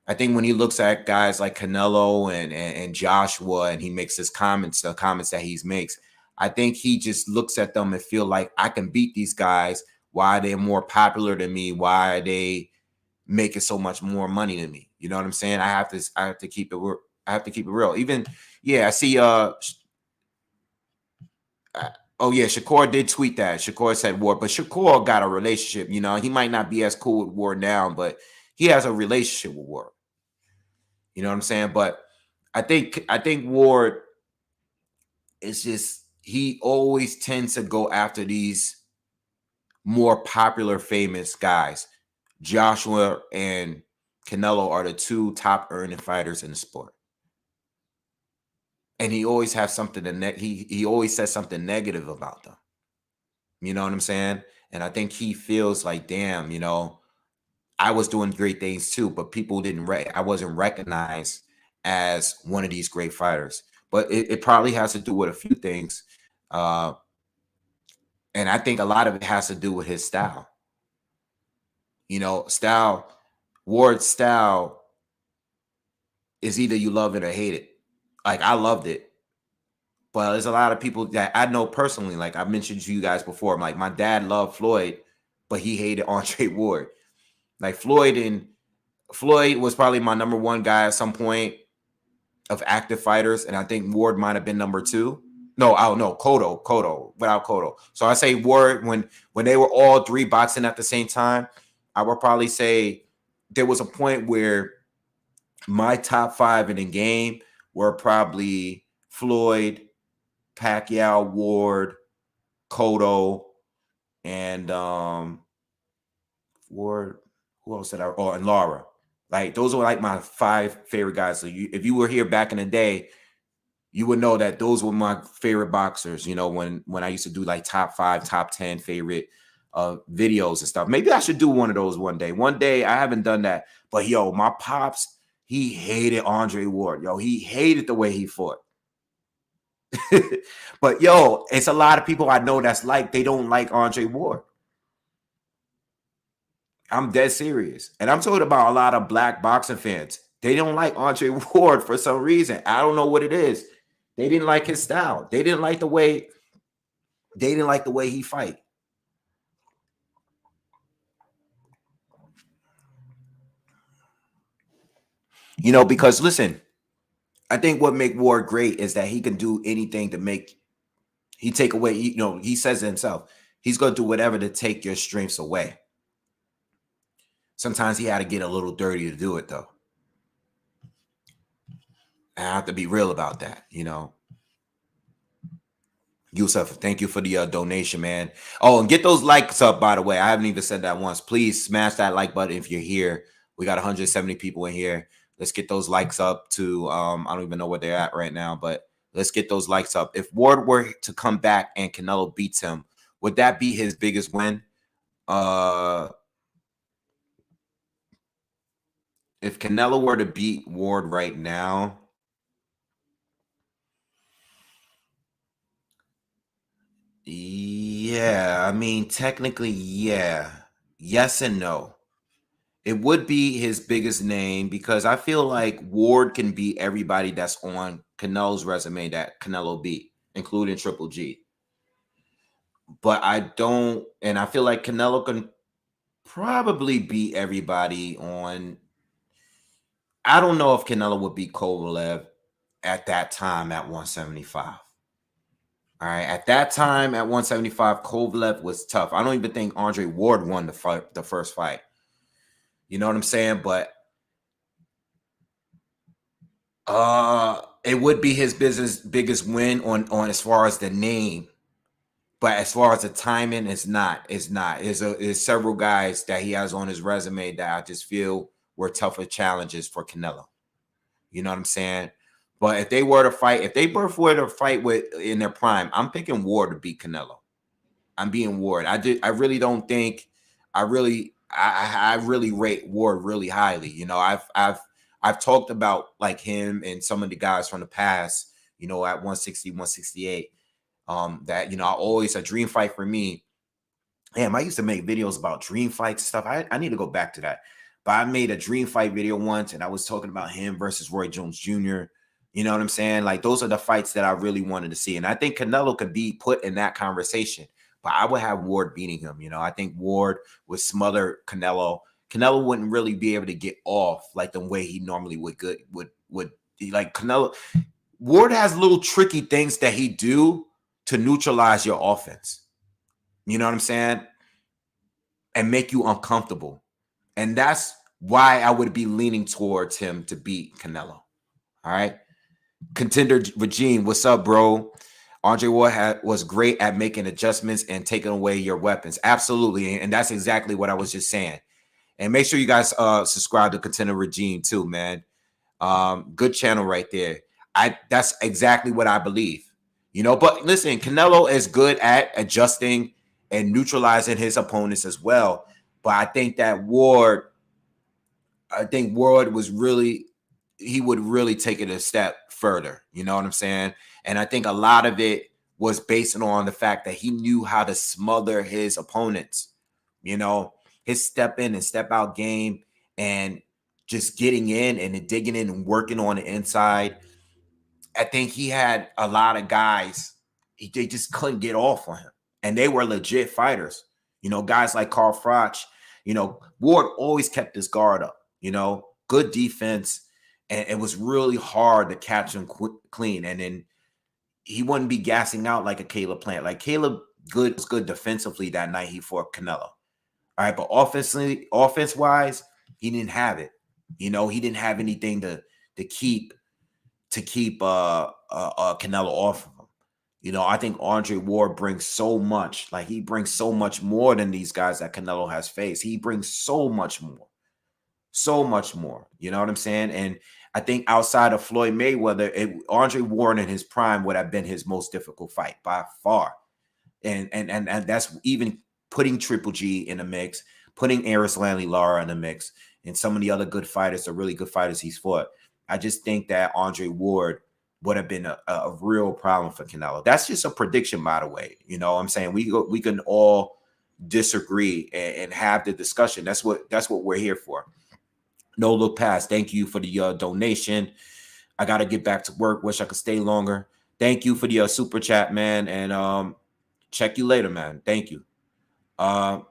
when he looks at guys like Canelo and Joshua, and he makes his comments, the comments that he makes, I think he just looks at them and feel like I can beat these guys. Why they're more popular than me? Why are they making so much more money than me? You know what I'm saying? I have to keep it. I have to keep it real. Even I see. Oh yeah, Shakur did tweet that. Shakur said Ward, but Shakur got a relationship. You know, he might not be as cool with Ward now, but he has a relationship with Ward. You know what I'm saying? But I think Ward is just, he always tends to go after these more popular, famous guys. Joshua and Canelo are the 2 top earning fighters in the sport. And he always has something to he always says something negative about them. You know what I'm saying? And I think he feels like, damn, you know, I was doing great things too, but people didn't I wasn't recognized as one of these great fighters. But it probably has to do with a few things. And I think a lot of it has to do with his style. You know, Ward's style is either you love it or hate it. Like, I loved it. But there's a lot of people that I know personally, like I mentioned to you guys before, like my dad loved Floyd, but he hated Andre Ward. Like Floyd was probably my number 1 guy at some point of active fighters, and I think Ward might have been number 2. No, I don't know. Cotto, without Cotto. So I say Ward, when they were all 3 boxing at the same time, I would probably say there was a point where my top 5 in the game were probably Floyd, Pacquiao, Ward, Cotto, and Ward. who else did I? Oh, and Laura. Like those are like my 5 favorite guys. So if you were here back in the day, you would know that those were my favorite boxers. You know, when I used to do like top 5, top 10 favorite videos and stuff. Maybe I should do one of those one day. One day I haven't done that, but yo, my pops, he hated Andre Ward. Yo, he hated the way he fought. But yo, it's a lot of people I know that's like they don't like Andre Ward. I'm dead serious. And I'm talking about a lot of black boxing fans. They don't like Andre Ward for some reason. I don't know what it is. They didn't like his style. They didn't like the way he fight. You know, because listen, I think what make Ward great is that he can do anything to make he take away, you know, he says it himself. He's going to do whatever to take your strengths away. Sometimes he had to get a little dirty to do it, though. I have to be real about that, you know. Yusuf, thank you for the donation, man. Oh, and get those likes up, by the way. I haven't even said that once. Please smash that like button if you're here. We got 170 people in here. Let's get those likes up to, I don't even know where they're at right now, but let's get those likes up. If Ward were to come back and Canelo beats him, would that be his biggest win? If Canelo were to beat Ward right now, yeah, I mean, technically, yeah. Yes and no. It would be his biggest name because I feel like Ward can beat everybody that's on Canelo's resume that Canelo beat, including Triple G. But I don't, and I feel like Canelo can probably beat everybody on. I don't know if Canelo would beat Kovalev at that time at 175. All right, at that time at 175, Kovalev was tough. I don't even think Andre Ward won the first fight. You know what I'm saying? But it would be his biggest win on as far as the name. But as far as the timing, it's not. It's not. There's several guys that he has on his resume that I just feel were tougher challenges for Canelo. You know what I'm saying? But if they were to fight, if they both were to fight with in their prime, I'm picking Ward to beat Canelo. I'm being Ward. I really don't think. I really rate Ward really highly. You know, I've talked about like him and some of the guys from the past. You know, at 160, 168. That, you know, a dream fight for me. Damn, I used to make videos about dream fights stuff. I need to go back to that. But I made a dream fight video once, and I was talking about him versus Roy Jones Jr. You know what I'm saying? Like, those are the fights that I really wanted to see. And I think Canelo could be put in that conversation. But I would have Ward beating him. You know, I think Ward would smother Canelo. Canelo wouldn't really be able to get off like the way he normally would like Canelo. Ward has little tricky things that he do to neutralize your offense. You know what I'm saying? And make you uncomfortable. And that's why I would be leaning towards him to beat Canelo. All right. Contender Regime, what's up, bro? Andre Ward was great at making adjustments and taking away your weapons. Absolutely. And that's exactly what I was just saying. And make sure you guys subscribe to Contender Regime too, man. Good channel right there. That's exactly what I believe. You know, but listen, Canelo is good at adjusting and neutralizing his opponents as well. But I think that Ward was really, he would really take it a step further. You know what I'm saying? And I think a lot of it was based on the fact that he knew how to smother his opponents. You know, his step in and step out game and just getting in and digging in and working on the inside. I think he had a lot of guys, they just couldn't get off on him. And they were legit fighters. You know, guys like Carl Froch, you know, Ward always kept his guard up, you know, good defense. And it was really hard to catch him clean. And then he wouldn't be gassing out like a Caleb Plant. Like Caleb was good defensively that night he fought Canelo. All right. But offense-wise, he didn't have it. You know, he didn't have anything to keep Canelo off of him. You know, I think Andre Ward brings so much. Like, he brings so much more than these guys that Canelo has faced. He brings so much more. so much more. You know what I'm saying? And I think outside of Floyd Mayweather, Andre Ward in his prime would have been his most difficult fight by far. And that's even putting Triple G in the mix, putting Lara in the mix, and some of the other good fighters, the really good fighters he's fought. I just think that Andre Ward would have been a real problem for Canelo. That's just a prediction, by the way. You know what I'm saying? We can all disagree and have the discussion. That's what we're here for. No Look Past, thank you for the donation. I got to get back to work. Wish I could stay longer. Thank you for the super chat, man. And check you later, man. Thank you. But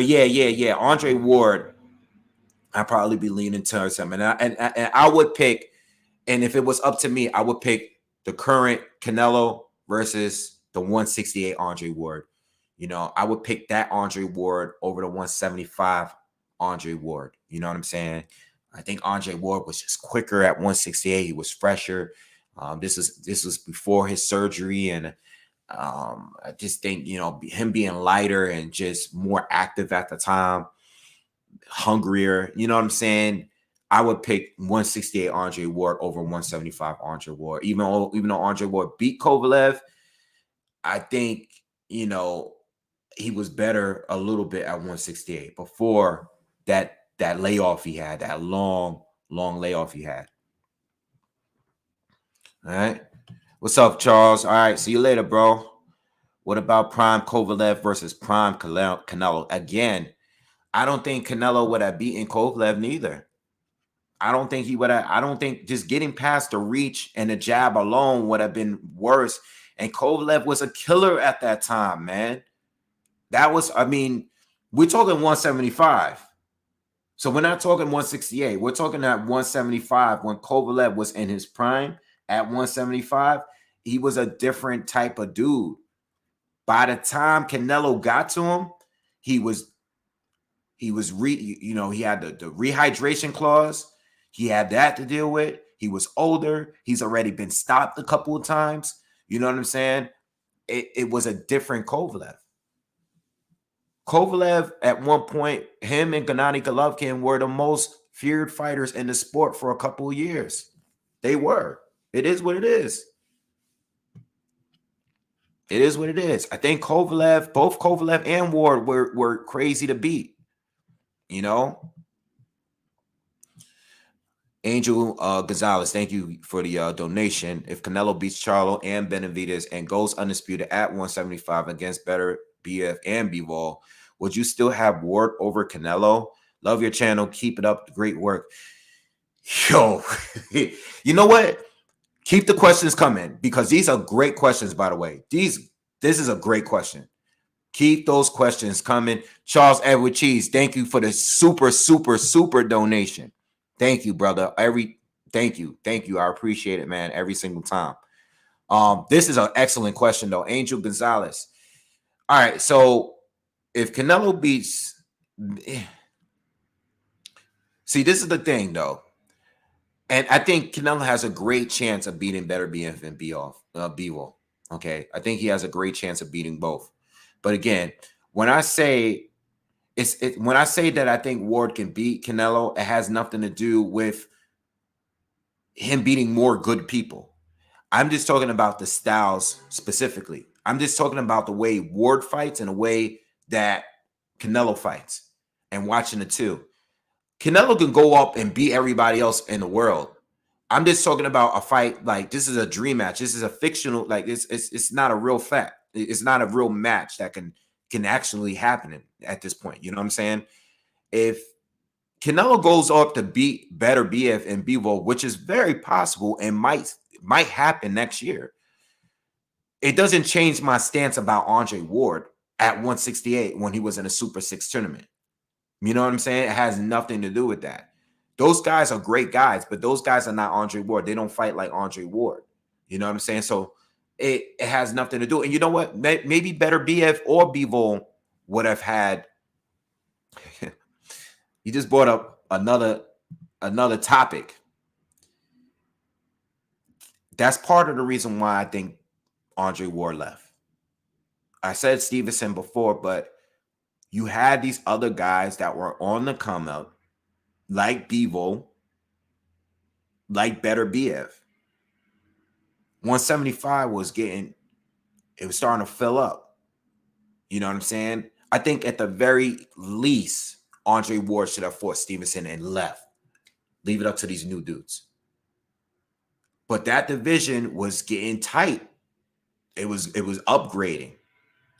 yeah. Andre Ward, I'd probably be leaning towards him. And I would pick, and if it was up to me, I would pick the current Canelo versus the 168 Andre Ward. You know, I would pick that Andre Ward over the 175 Andre Ward. You know what I'm saying? I think Andre Ward was just quicker at 168. He was fresher. This was before his surgery, and I just think, you know, him being lighter and just more active at the time, hungrier. You know what I'm saying? I would pick 168 Andre Ward over 175 Andre Ward. Even though Andre Ward beat Kovalev, I think, you know, he was better a little bit at 168 before that layoff he had, that long layoff he had. All right. What's up, Charles? All right. See you later, bro. What about Prime Kovalev versus Prime Canelo? Again, I don't think Canelo would have beaten Kovalev neither. I don't think he would have. I don't think just getting past the reach and the jab alone would have been worse. And Kovalev was a killer at that time, man. That was, I mean, we're talking 175. So we're not talking 168. We're talking at 175 when Kovalev was in his prime at 175. He was a different type of dude. By the time Canelo got to him, he had the rehydration clause. He had that to deal with. He was older. He's already been stopped a couple of times. You know what I'm saying? It was a different Kovalev. Kovalev, at one point, him and Gennady Golovkin were the most feared fighters in the sport for a couple of years. They were. It is what it is. It is what it is. I think both Kovalev and Ward were crazy to beat. You know? Angel Gonzalez, thank you for the donation. If Canelo beats Charlo and Benavidez and goes undisputed at 175 against Better BF and Bivol, would you still have Ward over Canelo? Love your channel. Keep it up. Great work. Yo, you know what? Keep the questions coming because these are great questions, by the way. This is a great question. Keep those questions coming. Charles Edward Cheese, thank you for the super donation. Thank you, brother. Thank you. I appreciate it, man, every single time. This is an excellent question, though. Angel Gonzalez. All right, so if Canelo beats, see, this is the thing, though, and I think Canelo has a great chance of beating Better BF and Bivol. Okay, I think he has a great chance of beating both. But again, when I say that I think Ward can beat Canelo, it has nothing to do with him beating more good people. I'm just talking about the styles specifically. I'm just talking about the way Ward fights and the way that Canelo fights and watching the two. Canelo can go up and beat everybody else in the world. I'm just talking about a fight like this is a dream match. This is a fictional, like it's not a real fact. It's not a real match that can actually happen at this point. You know what I'm saying? If Canelo goes up to beat Better BF and Bivol, which is very possible and might happen next year, it doesn't change my stance about Andre Ward at 168 when he was in a Super 6 tournament. You know what I'm saying? It has nothing to do with that. Those guys are great guys, but those guys are not Andre Ward. They don't fight like Andre Ward. You know what I'm saying? So it has nothing to do. And you know what? Maybe Better BF or Bivol would have had. You just brought up another topic. That's part of the reason why I think Andre Ward left. I said Stevenson before, but you had these other guys that were on the come up like Bivol, like Better BF. 175 was getting, it was starting to fill up. You know what I'm saying? I think at the very least, Andre Ward should have fought Stevenson and left. Leave it up to these new dudes. But that division was getting tight. It was upgrading,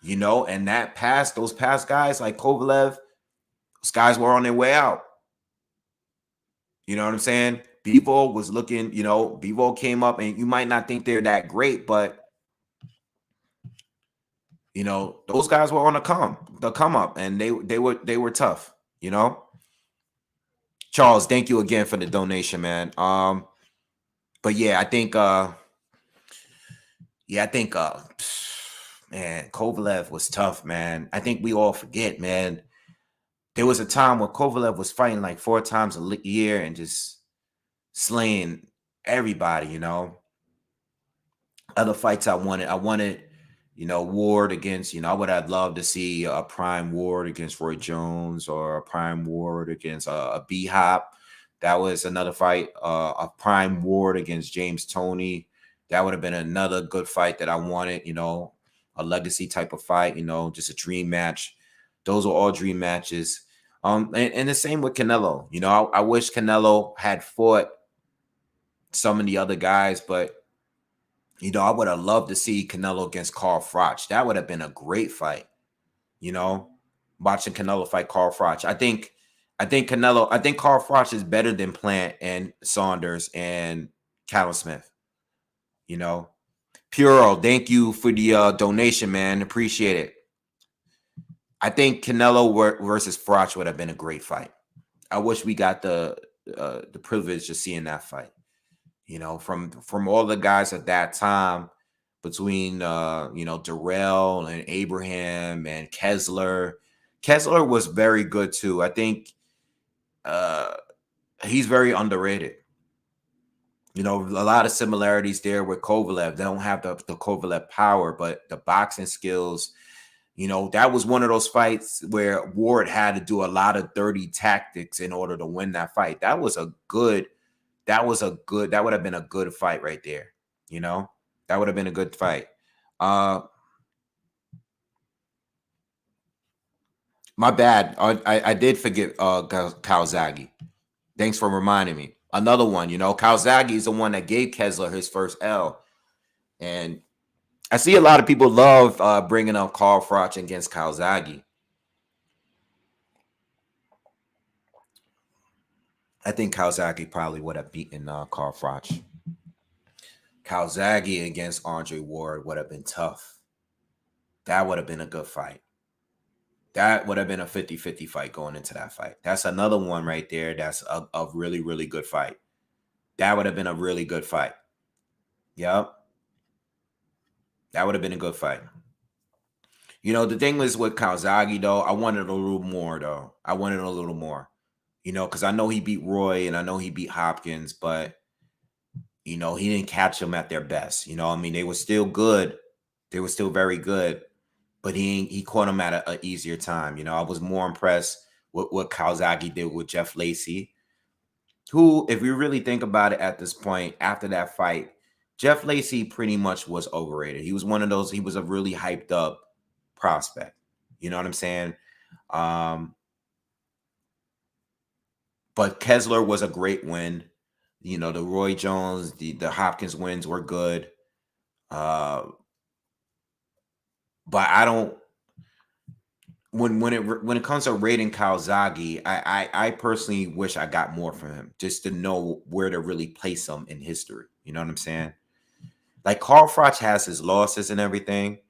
you know, and those past guys like Kovalev, those guys were on their way out. You know what I'm saying? Bivol was looking, you know, Bivol came up, and you might not think they're that great, but you know, those guys were on the come up, and they were tough, you know. Charles, thank you again for the donation, man. But yeah, I think man, Kovalev was tough, man. I think we all forget, man. There was a time where Kovalev was fighting like 4 times a year and just slaying everybody, you know. Other fights I wanted, you know, Ward against, you know, I would have loved to see a prime Ward against Roy Jones, or a prime Ward against a B-Hop. That was another fight. A prime Ward against James Toney. That would have been another good fight that I wanted, you know, a legacy type of fight, you know, just a dream match. Those are all dream matches. And the same with Canelo. You know, I wish Canelo had fought some of the other guys, but you know, I would have loved to see Canelo against Carl Froch. That would have been a great fight. You know, watching Canelo fight Carl Froch. I think Carl Froch is better than Plant and Saunders and Callum Smith. You know, Puro, thank you for the donation, man. Appreciate it. I think Canelo versus Froch would have been a great fight. I wish we got the privilege of seeing that fight. You know, from all the guys at that time, between you know, Durrell and Abraham and Kessler. Kessler was very good too. I think he's very underrated. You know, a lot of similarities there with Kovalev. They don't have the Kovalev power, but the boxing skills. You know, that was one of those fights where Ward had to do a lot of dirty tactics in order to win that fight. That would have been a good fight right there. You know, that would have been a good fight. My bad. I did forget Calzaghe. Thanks for reminding me. Another one, you know, Calzaghe is the one that gave Kessler his first L. And I see a lot of people love bringing up Carl Froch against Calzaghe. I think Calzaghe probably would have beaten Carl Froch. Calzaghe against Andre Ward would have been tough. That would have been a good fight. That would have been a 50-50 fight going into that fight. That's another one right there. That's a really, really good fight. That would have been a really good fight. Yep. That would have been a good fight. You know, the thing was with Calzaghe, though, I wanted a little more, though. I wanted a little more. You know, because I know he beat Roy and I know he beat Hopkins, but, you know, he didn't catch them at their best. You know, I mean, they were still good. They were still very good. But he caught him at an easier time. You know, I was more impressed with what Calzaghe did with Jeff Lacey, who, if you really think about it at this point, after that fight, Jeff Lacey pretty much was overrated. He was one of those, he was a really hyped up prospect. You know what I'm saying? But Kessler was a great win. You know, the Roy Jones, the Hopkins wins were good. But I don't, when it comes to rating Calzaghe, I personally wish I got more from him, just to know where to really place him in history. You know what I'm saying? Like, Carl Froch has his losses and everything,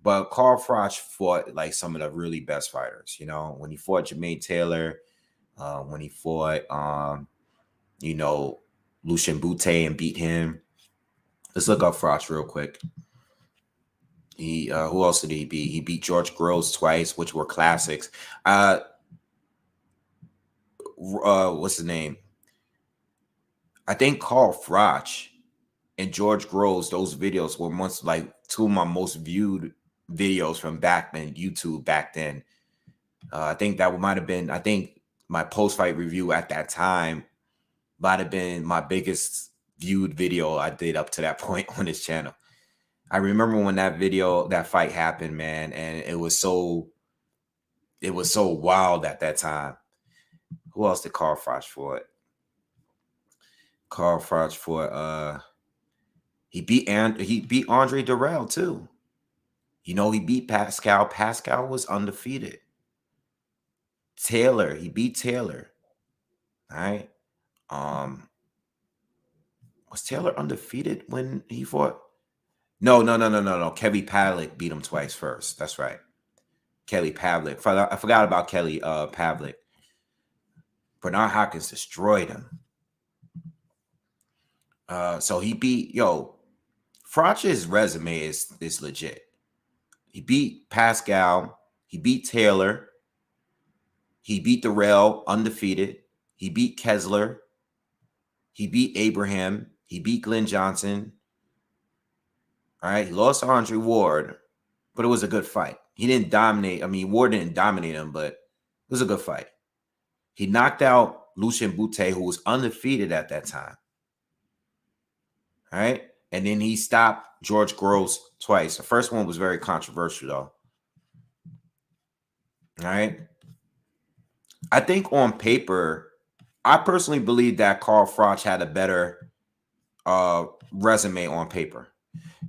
but Carl Froch fought like some of the really best fighters. You know, when he fought Jermaine Taylor, when he fought you know, Lucien Boutte and beat him. Let's look up Froch real quick. He who else did he beat? He beat George Groves twice, which were classics. What's his name? I think Carl Froch and George Groves, those videos were once like 2 of my most viewed videos from back then, YouTube back then. I think that might have been, I think my post-fight review at that time might have been my biggest viewed video I did up to that point on this channel. I remember when that fight happened, man, and it was so wild at that time. Who else did Carl Froch for it? Carl Froch for he beat Andre Durrell too. You know, he beat Pascal. Pascal was undefeated. Taylor, he beat Taylor. All right. Was Taylor undefeated when he fought? No. Kelly Pavlik beat him twice first. That's right. Kelly Pavlik. I forgot about Kelly Pavlik. Bernard Hopkins destroyed him. So he beat Froch's resume is legit. He beat Pascal. He beat Taylor. He beat Durrell, undefeated. He beat Kessler. He beat Abraham. He beat Glenn Johnson. All right. He lost to Andre Ward, but it was a good fight. He didn't dominate. I mean, Ward didn't dominate him, but it was a good fight. He knocked out Lucien Boutte, who was undefeated at that time. All right. And then he stopped George Gross twice. The first one was very controversial, though. All right. I think on paper, I personally believe that Carl Froch had a better resume on paper.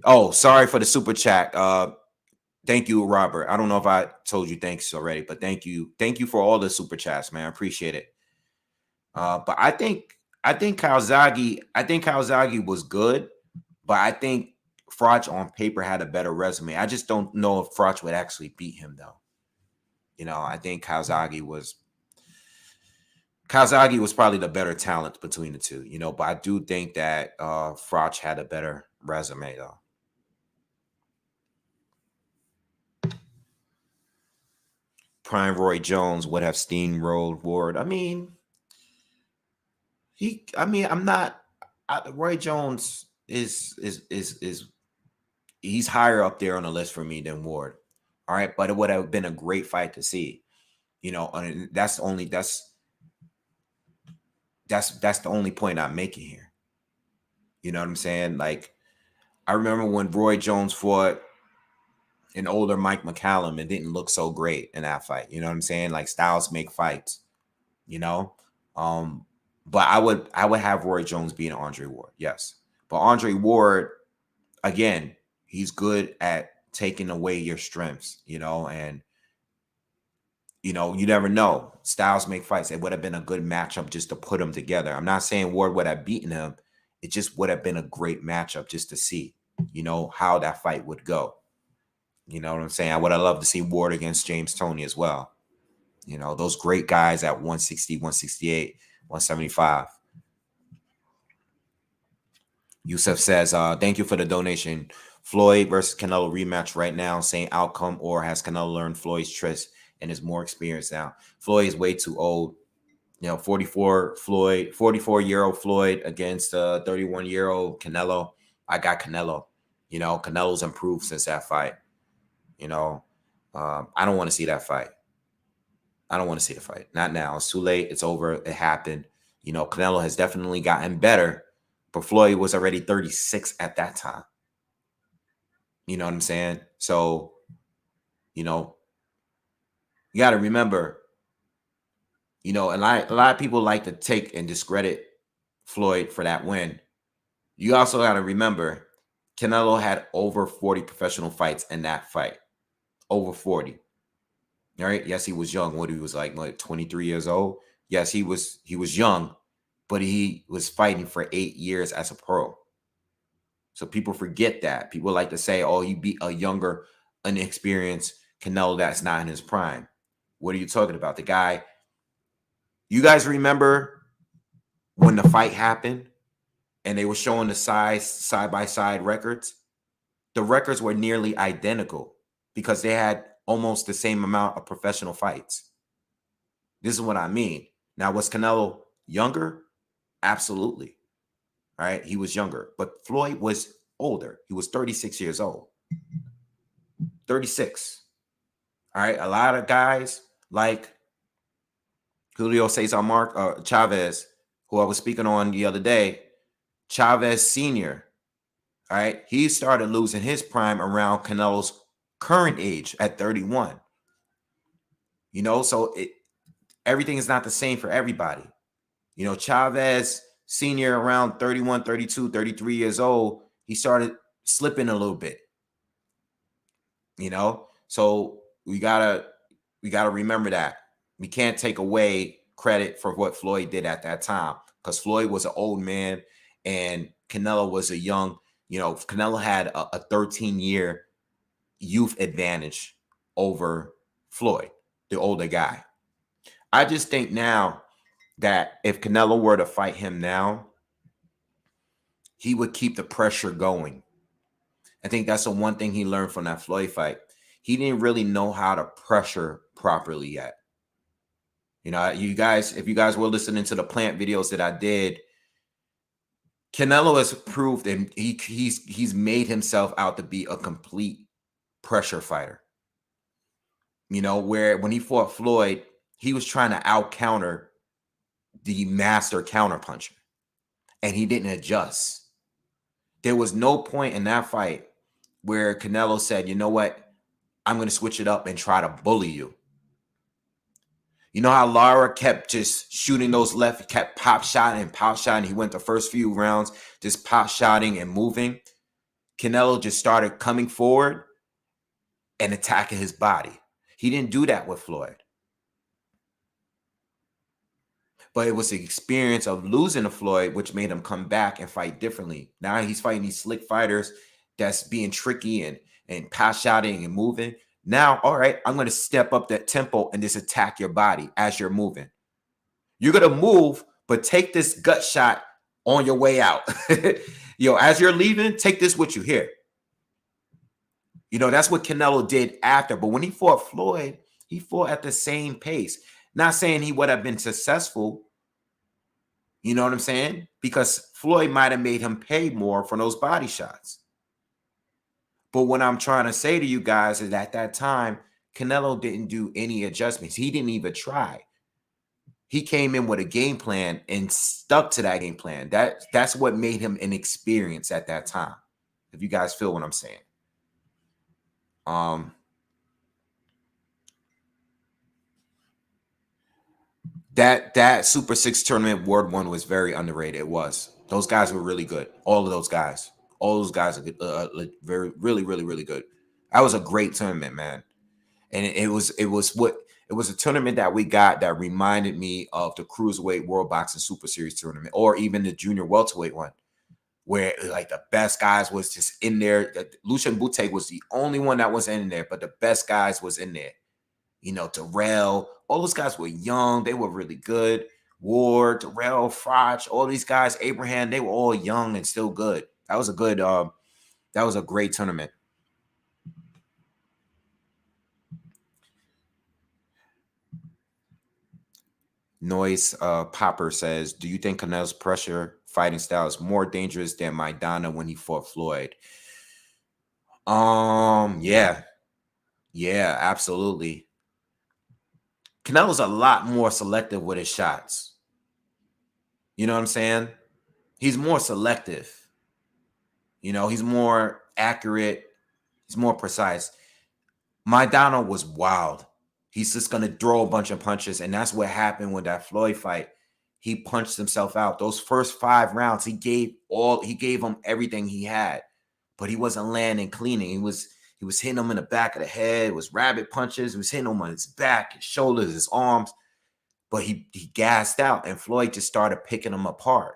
Oh, sorry for the super chat. Thank you, Robert. I don't know if I told you thanks already, but thank you. Thank you for all the super chats, man. I appreciate it. But I think Calzaghe was good, but I think Froch on paper had a better resume. I just don't know if Froch would actually beat him, though. You know, I think Calzaghe was probably the better talent between the two, you know, but I do think that Froch had a better resume, though. Prime Roy Jones would have steamrolled Ward. I mean, Roy Jones is he's higher up there on the list for me than Ward. All right, but it would have been a great fight to see. You know, and that's the only point I'm making here. You know what I'm saying? Like, I remember when Roy Jones fought an older Mike McCallum, it didn't look so great in that fight. You know what I'm saying? Like, styles make fights, you know? But I would have Roy Jones beating Andre Ward, yes. But Andre Ward, again, he's good at taking away your strengths, you know, and you know, you never know. Styles make fights. It would have been a good matchup just to put them together. I'm not saying Ward would have beaten him. It just would have been a great matchup just to see, you know, how that fight would go. You know what I'm saying? I would have loved to see Ward against James Toney as well. You know, those great guys at 160, 168, 175. Yusuf says, thank you for the donation. Floyd versus Canelo rematch right now. Same outcome, or has Canelo learned Floyd's tricks and is more experienced now? Floyd is way too old. You know, 44-year-old Floyd against 31-year-old Canelo. I got Canelo. You know, Canelo's improved since that fight. You know, I don't want to see that fight. I don't want to see the fight. Not now. It's too late. It's over. It happened. You know, Canelo has definitely gotten better, but Floyd was already 36 at that time. You know what I'm saying? So, you know, you got to remember, you know, a lot of people like to take and discredit Floyd for that win. You also got to remember, Canelo had over 40 professional fights in that fight. Over 40. All right. Yes, he was young. What he was like 23 years old. Yes, he was young, but he was fighting for 8 years as a pro. So people forget that. People like to say, oh, you beat a younger, inexperienced Canelo that's not in his prime. What are you talking about? The guy, you guys remember when the fight happened and they were showing the side-by-side records? The records were nearly identical because they had almost the same amount of professional fights. This is what I mean. Now, was Canelo younger? Absolutely. All right. He was younger, but Floyd was older. He was 36 years old. 36. All right. A lot of guys like, Julio Cesar Chavez, who I was speaking on the other day, Chavez Sr., all right, he started losing his prime around Canelo's current age at 31. You know, so everything is not the same for everybody. You know, Chavez Sr. around 31, 32, 33 years old, he started slipping a little bit. You know, so we gotta remember that. We can't take away credit for what Floyd did at that time, because Floyd was an old man and Canelo was a young, you know, Canelo had a 13-year youth advantage over Floyd, the older guy. I just think now that if Canelo were to fight him now, he would keep the pressure going. I think that's the one thing he learned from that Floyd fight. He didn't really know how to pressure properly yet. You know, you guys, if you guys were listening to the plant videos that I did, Canelo has proved and he's made himself out to be a complete pressure fighter. You know, where when he fought Floyd, he was trying to out counter the master counter puncher, and he didn't adjust. There was no point in that fight where Canelo said, you know what, I'm going to switch it up and try to bully you. You know how Lara kept just shooting those left, kept pop shotting and pop shotting. He went the first few rounds just pop shotting and moving. Canelo just started coming forward and attacking his body. He didn't do that with Floyd. But it was the experience of losing to Floyd which made him come back and fight differently. Now he's fighting these slick fighters that's being tricky and pass shotting and moving. Now, all right, I'm going to step up that tempo and just attack your body as you're moving. You're going to move, but take this gut shot on your way out. Yo, as you're leaving, take this with you here. You know, that's what Canelo did after. But when he fought Floyd, he fought at the same pace. Not saying he would have been successful. You know what I'm saying? Because Floyd might have made him pay more for those body shots. But what I'm trying to say to you guys is at that time, Canelo didn't do any adjustments. He didn't even try. He came in with a game plan and stuck to that game plan. That's what made him an experience at that time. If you guys feel what I'm saying. That Super 6 tournament Ward 1 was very underrated. It was. Those guys were really good. All of those guys. All those guys are very, really, really, really good. That was a great tournament, man. And it was a tournament that we got that reminded me of the Cruiserweight World Boxing Super Series tournament, or even the Junior Welterweight one, where like the best guys was just in there. Lucian Bute was the only one that was in there, but the best guys was in there. You know, Terrell, all those guys were young. They were really good. Ward, Terrell, Froch, all these guys, Abraham, they were all young and still good. That was a good, that was a great tournament. Noise Popper says, do you think Canelo's pressure fighting style is more dangerous than Maidana when he fought Floyd? Yeah, absolutely. Canelo's a lot more selective with his shots. You know what I'm saying? He's more selective. You know, he's more accurate. He's more precise. Maidana was wild. He's just going to throw a bunch of punches. And that's what happened with that Floyd fight. He punched himself out. Those first 5 rounds, he gave him everything he had, but he wasn't landing cleaning. He was hitting him in the back of the head. It was rabbit punches. He was hitting him on his back, his shoulders, his arms, but he gassed out, and Floyd just started picking him apart.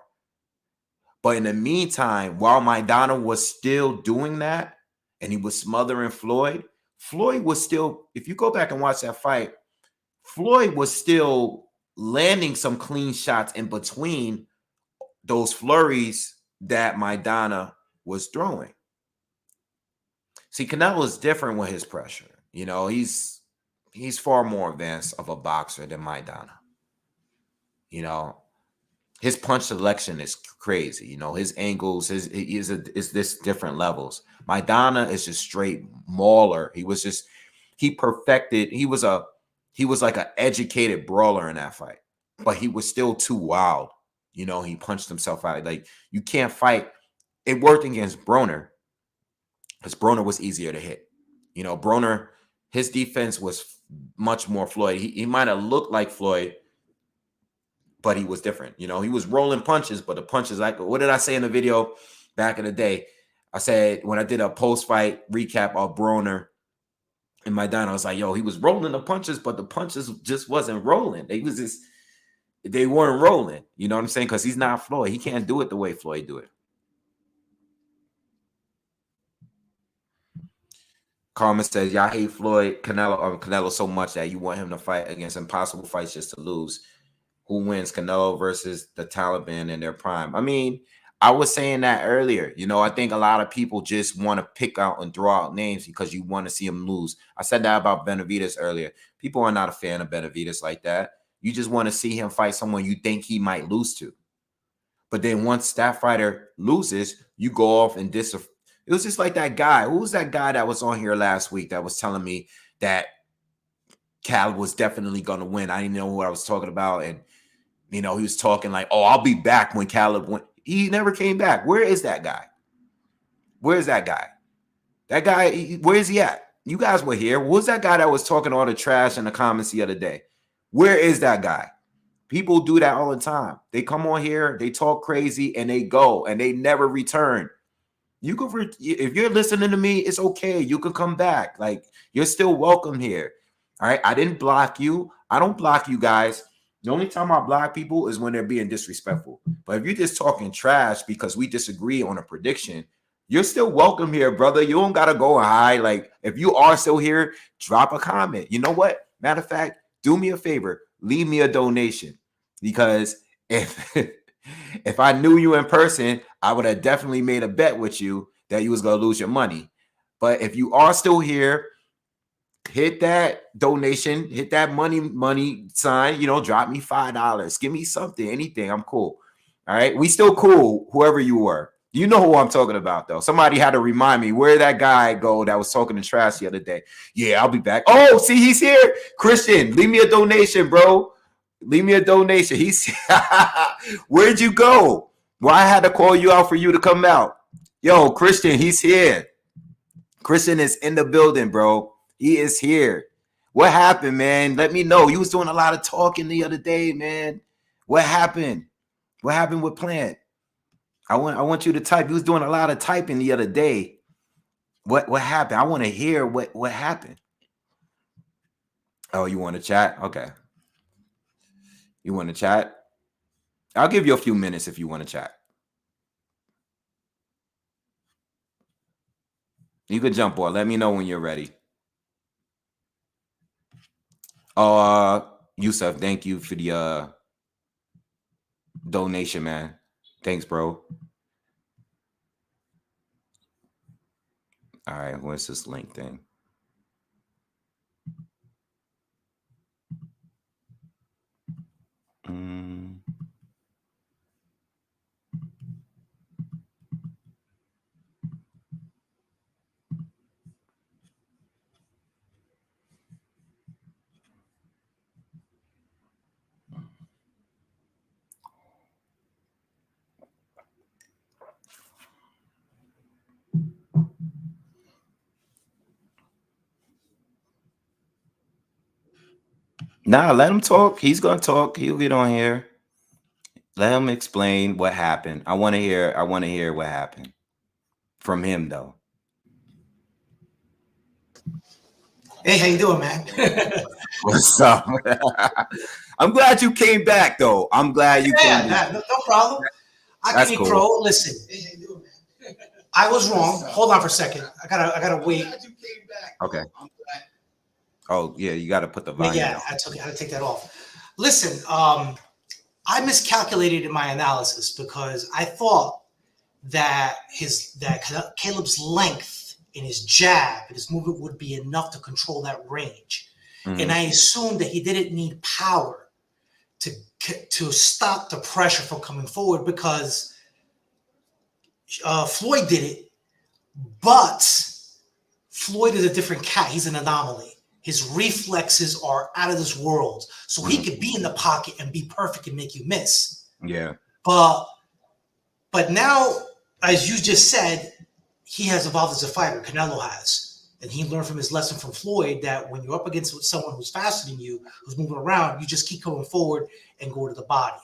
But in the meantime, while Maidana was still doing that and he was smothering Floyd, Floyd was still, if you go back and watch that fight, Floyd was still landing some clean shots in between those flurries that Maidana was throwing. See, Canelo is different with his pressure. You know, he's far more advanced of a boxer than Maidana. You know, his punch selection is crazy. You know, his angles, is this different levels. Maidana is just straight mauler. He was like an educated brawler in that fight. but he was still too wild. You know, he punched himself out. Like, you can't fight. It worked against Broner because Broner was easier to hit. You know, Broner, his defense was much more Floyd. He might have looked like Floyd, but he was different. You know, he was rolling punches, but the punches, like, what did I say in the video back in the day? I said, when I did a post-fight recap of Broner in my diner, I was like, yo, he was rolling the punches, but the punches just wasn't rolling. They weren't rolling. You know what I'm saying? Because he's not Floyd. He can't do it the way Floyd do it. Carmen says, y'all hate Floyd Canelo so much that you want him to fight against impossible fights just to lose. Who wins, Canelo versus the Taliban in their prime? I mean, I was saying that earlier. You know, I think a lot of people just want to pick out and throw out names because you want to see them lose. I said that about Benavidez earlier. People are not a fan of Benavidez like that. You just want to see him fight someone you think he might lose to. But then once that fighter loses, you go off and It was just like that guy. Who was that guy that was on here last week that was telling me that Cal was definitely going to win? I didn't know what I was talking about. And, you know, he was talking like, oh, I'll be back when Caleb went. He never came back. Where is that guy? Where is that guy? That guy, where is he at? You guys were here. What was that guy that was talking all the trash in the comments the other day? Where is that guy? People do that all the time. They come on here, they talk crazy, and they go, and they never return. You can, if you're listening to me, it's okay. You can come back. Like, you're still welcome here. All right. I didn't block you. I don't block you guys. The only time I block people is when they're being disrespectful. But if you're just talking trash because we disagree on a prediction, you're still welcome here, brother. You don't gotta go and hide. Like, if you are still here, drop a comment. You know what? Matter of fact, do me a favor. Leave me a donation. Because if I knew you in person, I would have definitely made a bet with you that you was going to lose your money. But if you are still here, hit that donation, hit that money sign, you know, drop me $5. Give me something, anything. I'm cool. All right. We still cool, whoever you were. You know who I'm talking about, though. Somebody had to remind me where that guy go that was talking to trash the other day. Yeah, I'll be back. Oh, see, he's here. Christian, leave me a donation, bro. Leave me a donation. He's where'd you go? Well, I had to call you out for you to come out. Yo, Christian, he's here. Christian is in the building, bro. He is here. What happened, man? Let me know. You was doing a lot of talking the other day, man. What happened? What happened with Plant? I want you to type. You was doing a lot of typing the other day. What happened? I want to hear what happened. Oh, you want to chat? Okay. You want to chat? I'll give you a few minutes if you want to chat. You could jump on. Let me know when you're ready. Yusuf, thank you for the donation, man. Thanks, bro. All right, where's this link thing? Nah, let him talk. He's gonna talk. He'll get on here. Let him explain what happened. I want to hear what happened from him, though. Hey, how you doing, man? What's up? I'm glad you came back, though. I'm glad you came back. No problem. I can Crow. Listen, I was wrong. Hold on for a second. I gotta wait. Okay. Oh yeah, you got to put the volume. Yeah, I had to take that off. Listen, I miscalculated in my analysis because I thought that Caleb's length in his jab and his movement would be enough to control that range, and I assumed that he didn't need power to stop the pressure from coming forward because Floyd did it, but Floyd is a different cat. He's an anomaly. His reflexes are out of this world. So he could be in the pocket and be perfect and make you miss. Yeah. But now, as you just said, he has evolved as a fighter. Canelo has. And he learned from his lesson from Floyd that when you're up against someone who's faster than you, who's moving around, you just keep going forward and go to the body.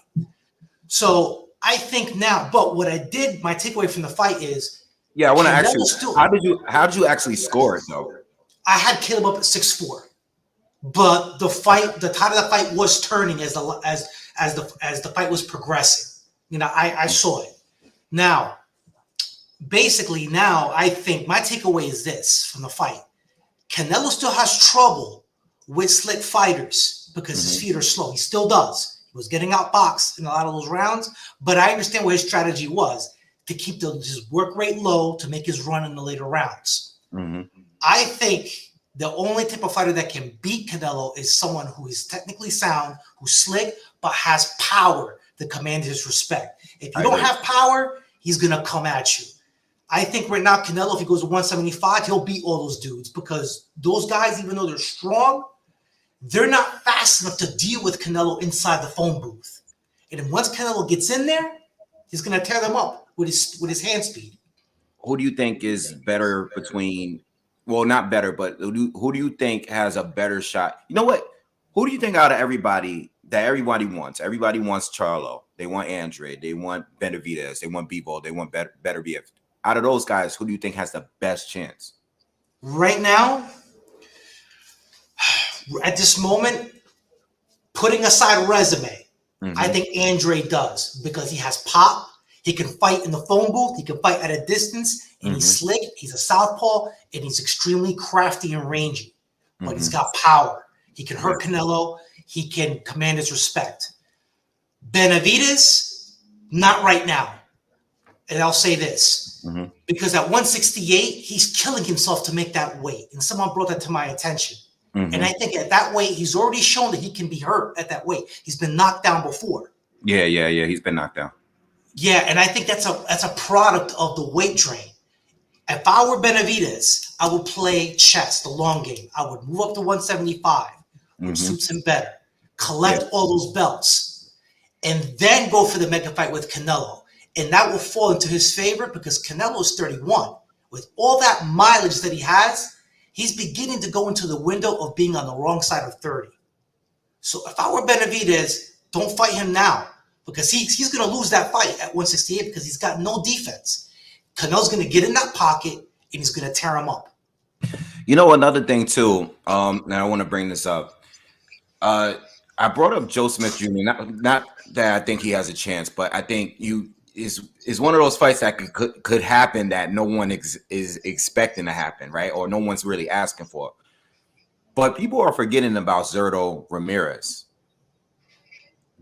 So I think now, but what I did, my takeaway from the fight is, yeah, I want to ask you, how did you actually score it though? I had Caleb up at 6-4, but the tide of the fight was turning as the fight was progressing. You know, I saw it. Now, basically, now I think my takeaway is this from the fight: Canelo still has trouble with slick fighters because his feet are slow. He still does. He was getting outboxed in a lot of those rounds, but I understand what his strategy was to keep his work rate low to make his run in the later rounds. I think the only type of fighter that can beat Canelo is someone who is technically sound, who's slick, but has power to command his respect. If you don't have power, he's going to come at you. I think right now, Canelo, if he goes to 175, he'll beat all those dudes because those guys, even though they're strong, they're not fast enough to deal with Canelo inside the phone booth. And then once Canelo gets in there, he's going to tear them up with his hand speed. Who do you think is better between, well, not better, but who do you think has a better shot? You know what? Who do you think out of everybody that everybody wants? Everybody wants Charlo. They want Andre. They want Benavidez. They want Bebo. They want Beterbiev. Out of those guys, who do you think has the best chance? Right now, at this moment, putting aside resume, I think Andre does because he has pop. He can fight in the phone booth. He can fight at a distance, and he's slick. He's a southpaw, and he's extremely crafty and rangy. But he's got power. He can hurt Canelo. He can command his respect. Benavidez, not right now. And I'll say this. Because at 168, he's killing himself to make that weight. And someone brought that to my attention. And I think at that weight, he's already shown that he can be hurt at that weight. He's been knocked down before. Yeah. He's been knocked down. Yeah, and I think that's a product of the weight drain. If I were Benavidez, I would play chess, the long game. I would move up to 175, which suits him better. Collect all those belts, and then go for the mega fight with Canelo. And that will fall into his favor because Canelo is 31. With all that mileage that he has, he's beginning to go into the window of being on the wrong side of 30. So if I were Benavidez, don't fight him now because he's going to lose that fight at 168 because he's got no defense. Canelo's going to get in that pocket and he's going to tear him up. You know, another thing too, and I want to bring this up. I brought up Joe Smith Jr. Not that I think he has a chance, but I think is one of those fights that could happen that no one is expecting to happen, right? Or no one's really asking for. But people are forgetting about Zurdo Ramirez.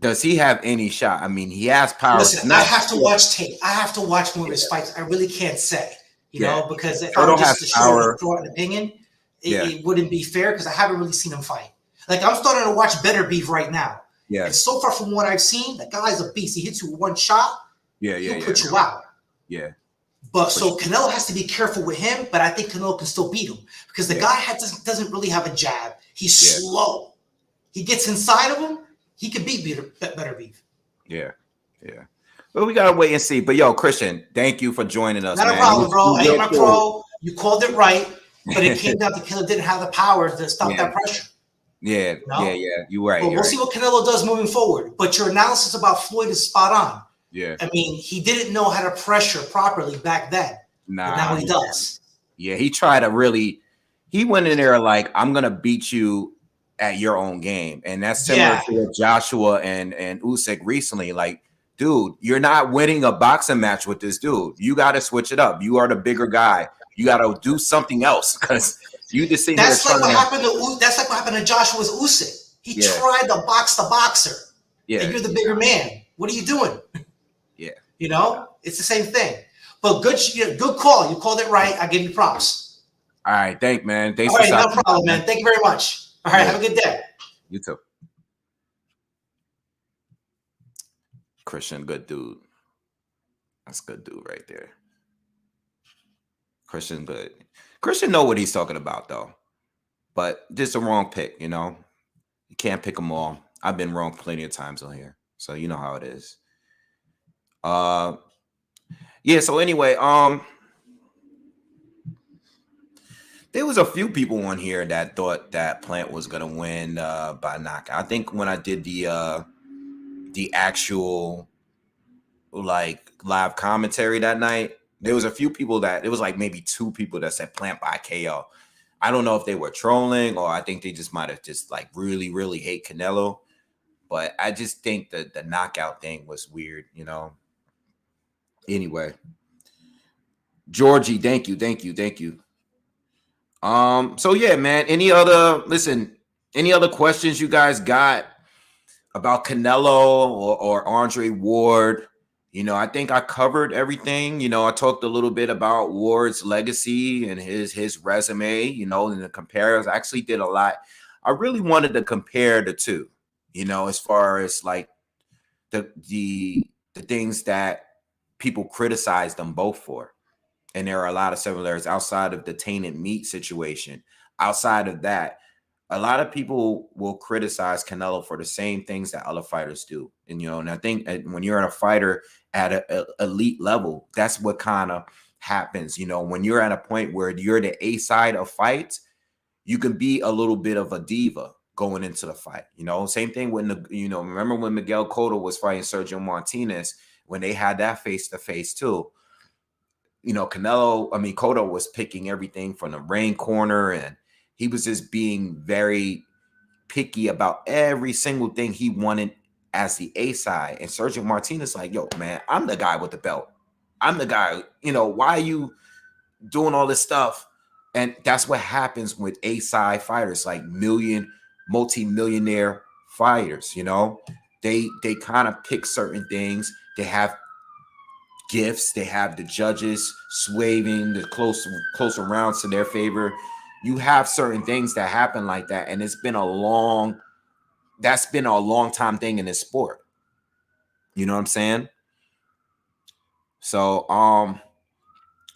Does he have any shot? I mean, he has power. Listen, I have to watch tape. I have to watch more of his fights. I really can't say, you know, because if I were just to show an opinion, it wouldn't be fair because I haven't really seen him fight. Like, I'm starting to watch Beterbiev right now. Yeah. And so far from what I've seen, that guy's a beast. He hits you with one shot. He'll put you out. Yeah. But so Canelo has to be careful with him, but I think Canelo can still beat him because the guy doesn't really have a jab. He's slow. He gets inside of him. He can beat Beterbiev. Yeah. Well, we gotta wait and see. But yo, Christian, thank you for joining us. Not a problem, bro. Ain't my pro. You called it right, but it came down to Canelo didn't have the power to stop that pressure. Yeah. You're right. But we'll see what Canelo does moving forward. But your analysis about Floyd is spot on. Yeah. I mean, he didn't know how to pressure properly back then. But now he does. Yeah, he tried to he went in there like, I'm gonna beat you at your own game. And that's similar to Joshua and Usyk recently. Like, dude, you're not winning a boxing match with this dude. You got to switch it up. You are the bigger guy. You got to do something else because you just see that's like what happened to Joshua's Usyk. He tried to box the boxer. Yeah. And you're the bigger man. What are you doing? Yeah. You know, it's the same thing. But good call. You called it right. I give you props. All right. Thanks, man. Thanks for no problem, man. Thank you very much. All right. Have a good day. You too. Christian, good dude. That's a good dude right there. Christian, good. Christian know what he's talking about, though. but just a wrong pick. You know, you can't pick them all. I've been wrong plenty of times on here, so you know how it is. Uh, yeah. So anyway, there was a few people on here that thought that Plant was gonna win by knockout. I think when I did the actual like live commentary that night, there was a few people that it was like maybe two people that said Plant by KO. I don't know if they were trolling or I think they just might have just like really, really hate Canelo. But I just think that the knockout thing was weird, you know. Anyway, Georgie, thank you, thank you, thank you. So yeah, man. Any other questions you guys got about Canelo or Andre Ward? You know, I think I covered everything. You know, I talked a little bit about Ward's legacy and his resume, you know, and the compares. I actually did a lot. I really wanted to compare the two, you know, as far as like the things that people criticize them both for. And there are a lot of similarities outside of the tainted meat situation. Outside of that, a lot of people will criticize Canelo for the same things that other fighters do. And, you know, and I think when you're a fighter at an elite level, that's what kind of happens. You know, when you're at a point where you're the A side of fights, you can be a little bit of a diva going into the fight. You know, same thing when remember when Miguel Cotto was fighting Sergio Martinez when they had that face to face too. You know, Cotto was picking everything from the rain corner and he was just being very picky about every single thing he wanted as the A side. And Sergio Martinez like, yo, man, I'm the guy with the belt. I'm the guy, you know, why are you doing all this stuff? And that's what happens with A side fighters, like multi-millionaire fighters, you know. They kind of pick certain things. They have gifts. They have the judges swaying the closer rounds to their favor. You have certain things that happen like that, and that's been a long time thing in this sport. You know what I'm saying? So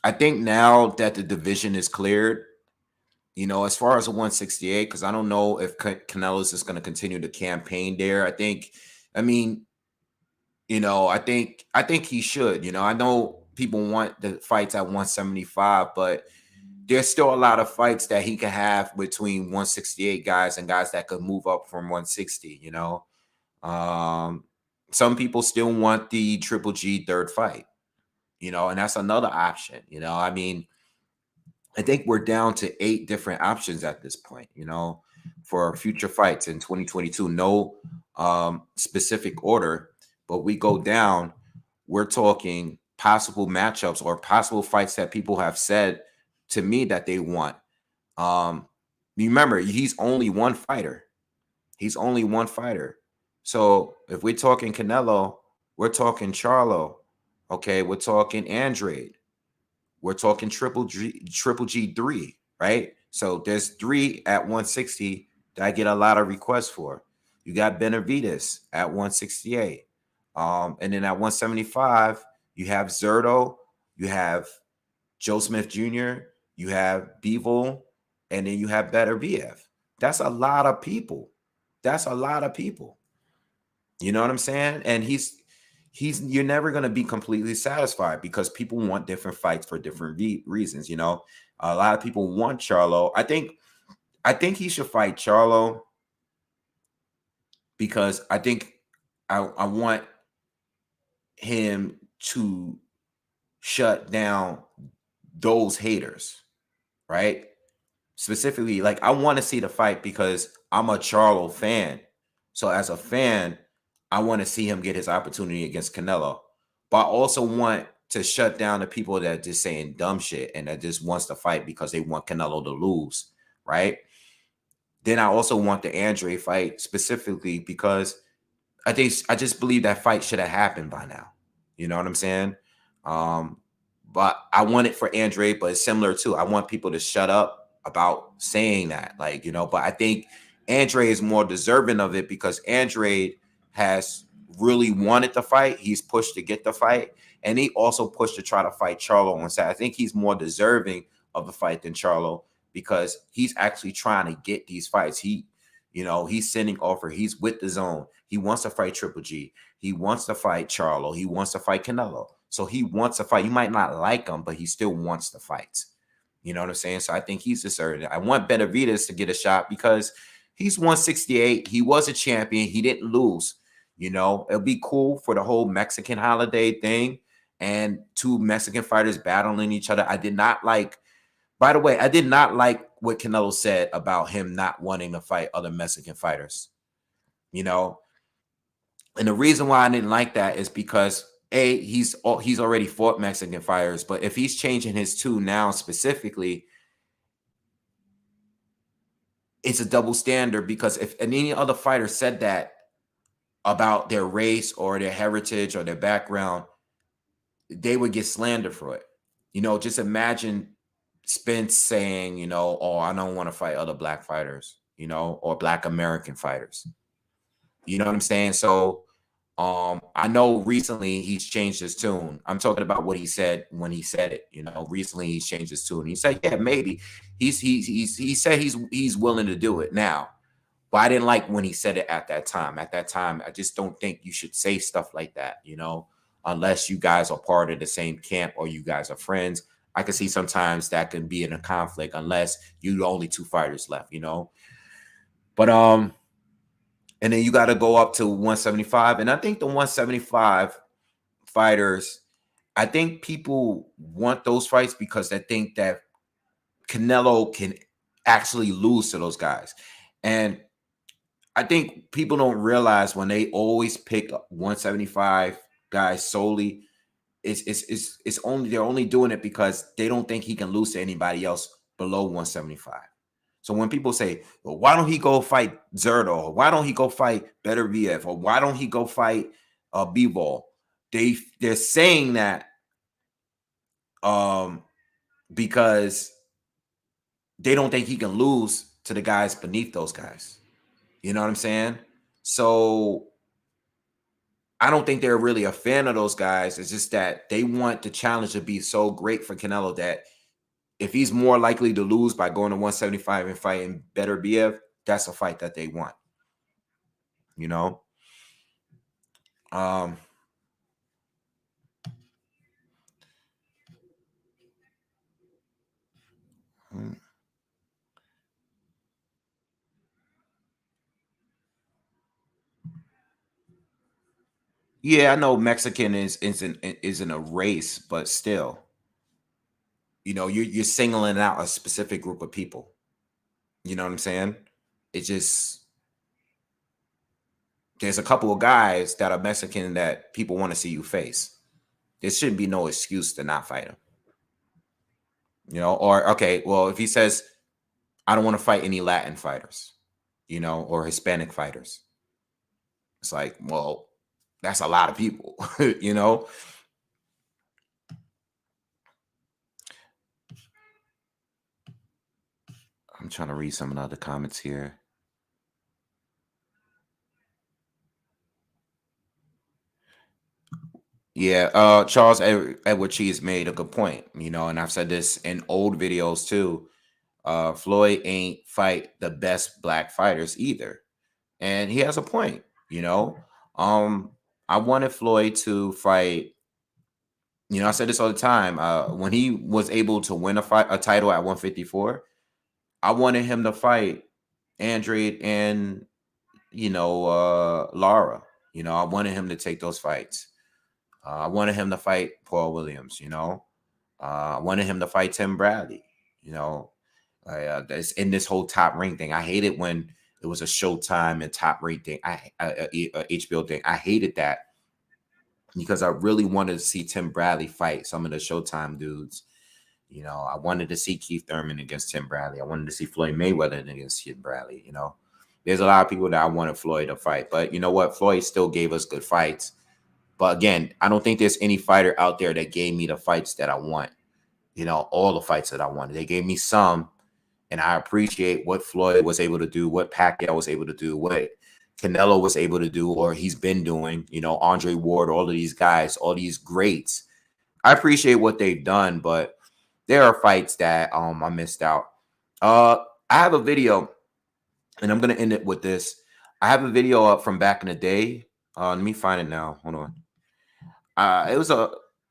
I think now that the division is cleared, you know, as far as the 168, because I don't know if Canelo's is going to continue the campaign there. I mean, you know, I think he should. You know, I know people want the fights at 175, but there's still a lot of fights that he can have between 168 guys and guys that could move up from 160. You know, some people still want the Triple G third fight. You know, and that's another option. You know, I mean, I think we're down to 8 different options at this point. You know, for future fights in 2022. No specific order, but we go down. We're talking possible matchups or possible fights that people have said to me that they want. Remember, he's only one fighter. He's only one fighter. So if we're talking Canelo, we're talking Charlo. Okay, we're talking Andrade. We're talking Triple G 3, right? So there's 3 at 160 that I get a lot of requests for. You got Benavides at 168. And then at 175, you have Zerto, you have Joe Smith Jr., you have Bivol, and then you have Beterbiev. That's a lot of people. That's a lot of people. You know what I'm saying? And you're never going to be completely satisfied because people want different fights for different reasons. You know, a lot of people want Charlo. I think he should fight Charlo because I think I want him to shut down those haters, right? Specifically, like I want to see the fight because I'm a Charlo fan. So as a fan, I want to see him get his opportunity against Canelo. But I also want to shut down the people that are just saying dumb shit and that just wants to fight because they want Canelo to lose, right? Then I also want the Andre fight specifically because I just believe that fight should have happened by now. You know what I'm saying? But I want it for Andre, but it's similar too. I want people to shut up about saying that, like, you know, but I think Andre is more deserving of it because Andre has really wanted the fight. He's pushed to get the fight, and he also pushed to try to fight Charlo on Saturday. I think he's more deserving of the fight than Charlo because he's actually trying to get these fights. He's sending offer. He's with the zone. He wants to fight Triple G. He wants to fight Charlo. He wants to fight Canelo. So he wants to fight. You might not like him, but he still wants the fights. You know what I'm saying? So I think he's deserved. I want Benavidez to get a shot because he's 168. He was a champion. He didn't lose. It'll be cool for the whole Mexican holiday thing and two Mexican fighters battling each other. I did not like, by the way, I did not like what Canelo said about him not wanting to fight other Mexican fighters. And the reason why I didn't like that is because he's already fought Mexican fighters, but if he's changing his tune now specifically, it's a double standard, because if any other fighter said that about their race or their heritage or their background, they would get slandered for it. Just imagine Spence saying, oh, I don't want to fight other black fighters, or black American fighters. You know what I'm saying? So I know recently he's changed his tune. I'm talking about what he said when he said it. Recently he's changed his tune. He said, yeah, maybe he said he's willing to do it now. But I didn't like when he said it at that time. At that time, I just don't think you should say stuff like that, unless you guys are part of the same camp or you guys are friends. I can see sometimes that can be in a conflict unless you're the only two fighters left, But and then you got to go up to 175. And I think the 175 fighters, I think people want those fights because they think that Canelo can actually lose to those guys. And I think people don't realize when they always pick 175 guys solely, it's only, they're only doing it because they don't think he can lose to anybody else below 175. So when people say, well, why don't he go fight Zerto? Or why don't he go fight Beterbiev? Or why don't he go fight Bivol? They're saying that because they don't think he can lose to the guys beneath those guys. You know what I'm saying? So I don't think they're really a fan of those guys. It's just that they want the challenge to be so great for Canelo that if he's more likely to lose by going to 175 and fighting Beterbiev, that's a fight that they want. Yeah, I know Mexican isn't a race, but still, you're singling out a specific group of people. You know what I'm saying? It's just, there's a couple of guys that are Mexican that people want to see you face. There shouldn't be no excuse to not fight him. Or, okay, well, if he says, I don't want to fight any Latin fighters, or Hispanic fighters, it's like, well, that's a lot of people, I'm trying to read some of the other comments here. Yeah, Charles Edward Cheese made a good point, and I've said this in old videos too. Floyd ain't fight the best black fighters either. And he has a point, I wanted Floyd to fight, I said this all the time. When he was able to win a title at 154, I wanted him to fight Andrade and, Lara. I wanted him to take those fights. I wanted him to fight Paul Williams, I wanted him to fight Tim Bradley, it's in this whole Top Rank thing. I hate it when it was a Showtime and Top Rank thing. HBO thing. I hated that because I really wanted to see Tim Bradley fight some of the Showtime dudes. I wanted to see Keith Thurman against Tim Bradley. I wanted to see Floyd Mayweather against Tim Bradley. There's a lot of people that I wanted Floyd to fight, but you know what? Floyd still gave us good fights. But again, I don't think there's any fighter out there that gave me the fights that I want. All the fights that I wanted. They gave me some, and I appreciate what Floyd was able to do, what Pacquiao was able to do, what Canelo was able to do, or he's been doing. Andre Ward, all of these guys, all these greats. I appreciate what they've done, but there are fights that I missed out. I have a video, and I'm gonna end it with this. I have a video up from back in the day. Let me find it now. Hold on.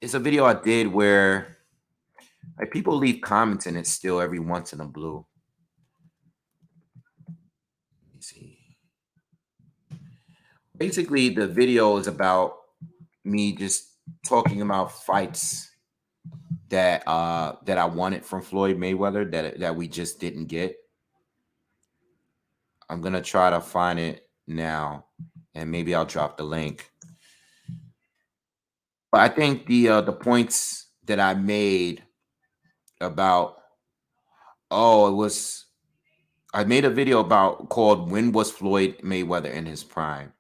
It's a video I did where like people leave comments in it still every once in a blue. Let me see. Basically, the video is about me just talking about fights that I wanted from Floyd Mayweather that we just didn't get. I'm gonna try to find it now, and maybe I'll drop the link. But I think the points that I made about I made a video about called "When Was Floyd Mayweather in His Prime?"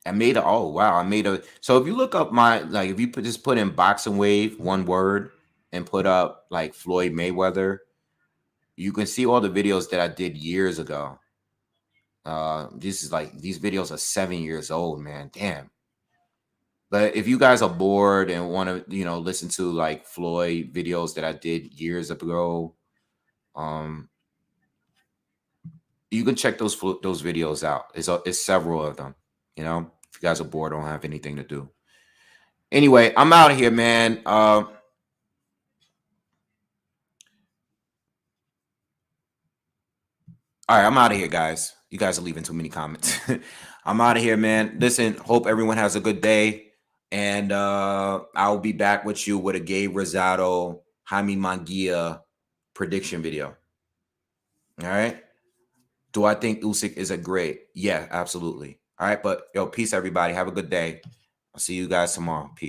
I made so if you look up if you just put in BoxingWave one word and put up like Floyd Mayweather, you can see all the videos that I did years ago. These videos are 7 years old, man. Damn. But if you guys are bored and want to, listen to like Floyd videos that I did years ago, you can check those videos out. It's several of them. If you guys are bored, don't have anything to do. Anyway, I'm out of here, man. All right, I'm out of here, guys. You guys are leaving too many comments. I'm out of here, man. Listen, hope everyone has a good day. And I'll be back with you with a Gabe Rosado, Jaime Munguia prediction video. All right. Do I think Usyk is a great? Yeah, absolutely. All right. But peace, everybody. Have a good day. I'll see you guys tomorrow. Peace.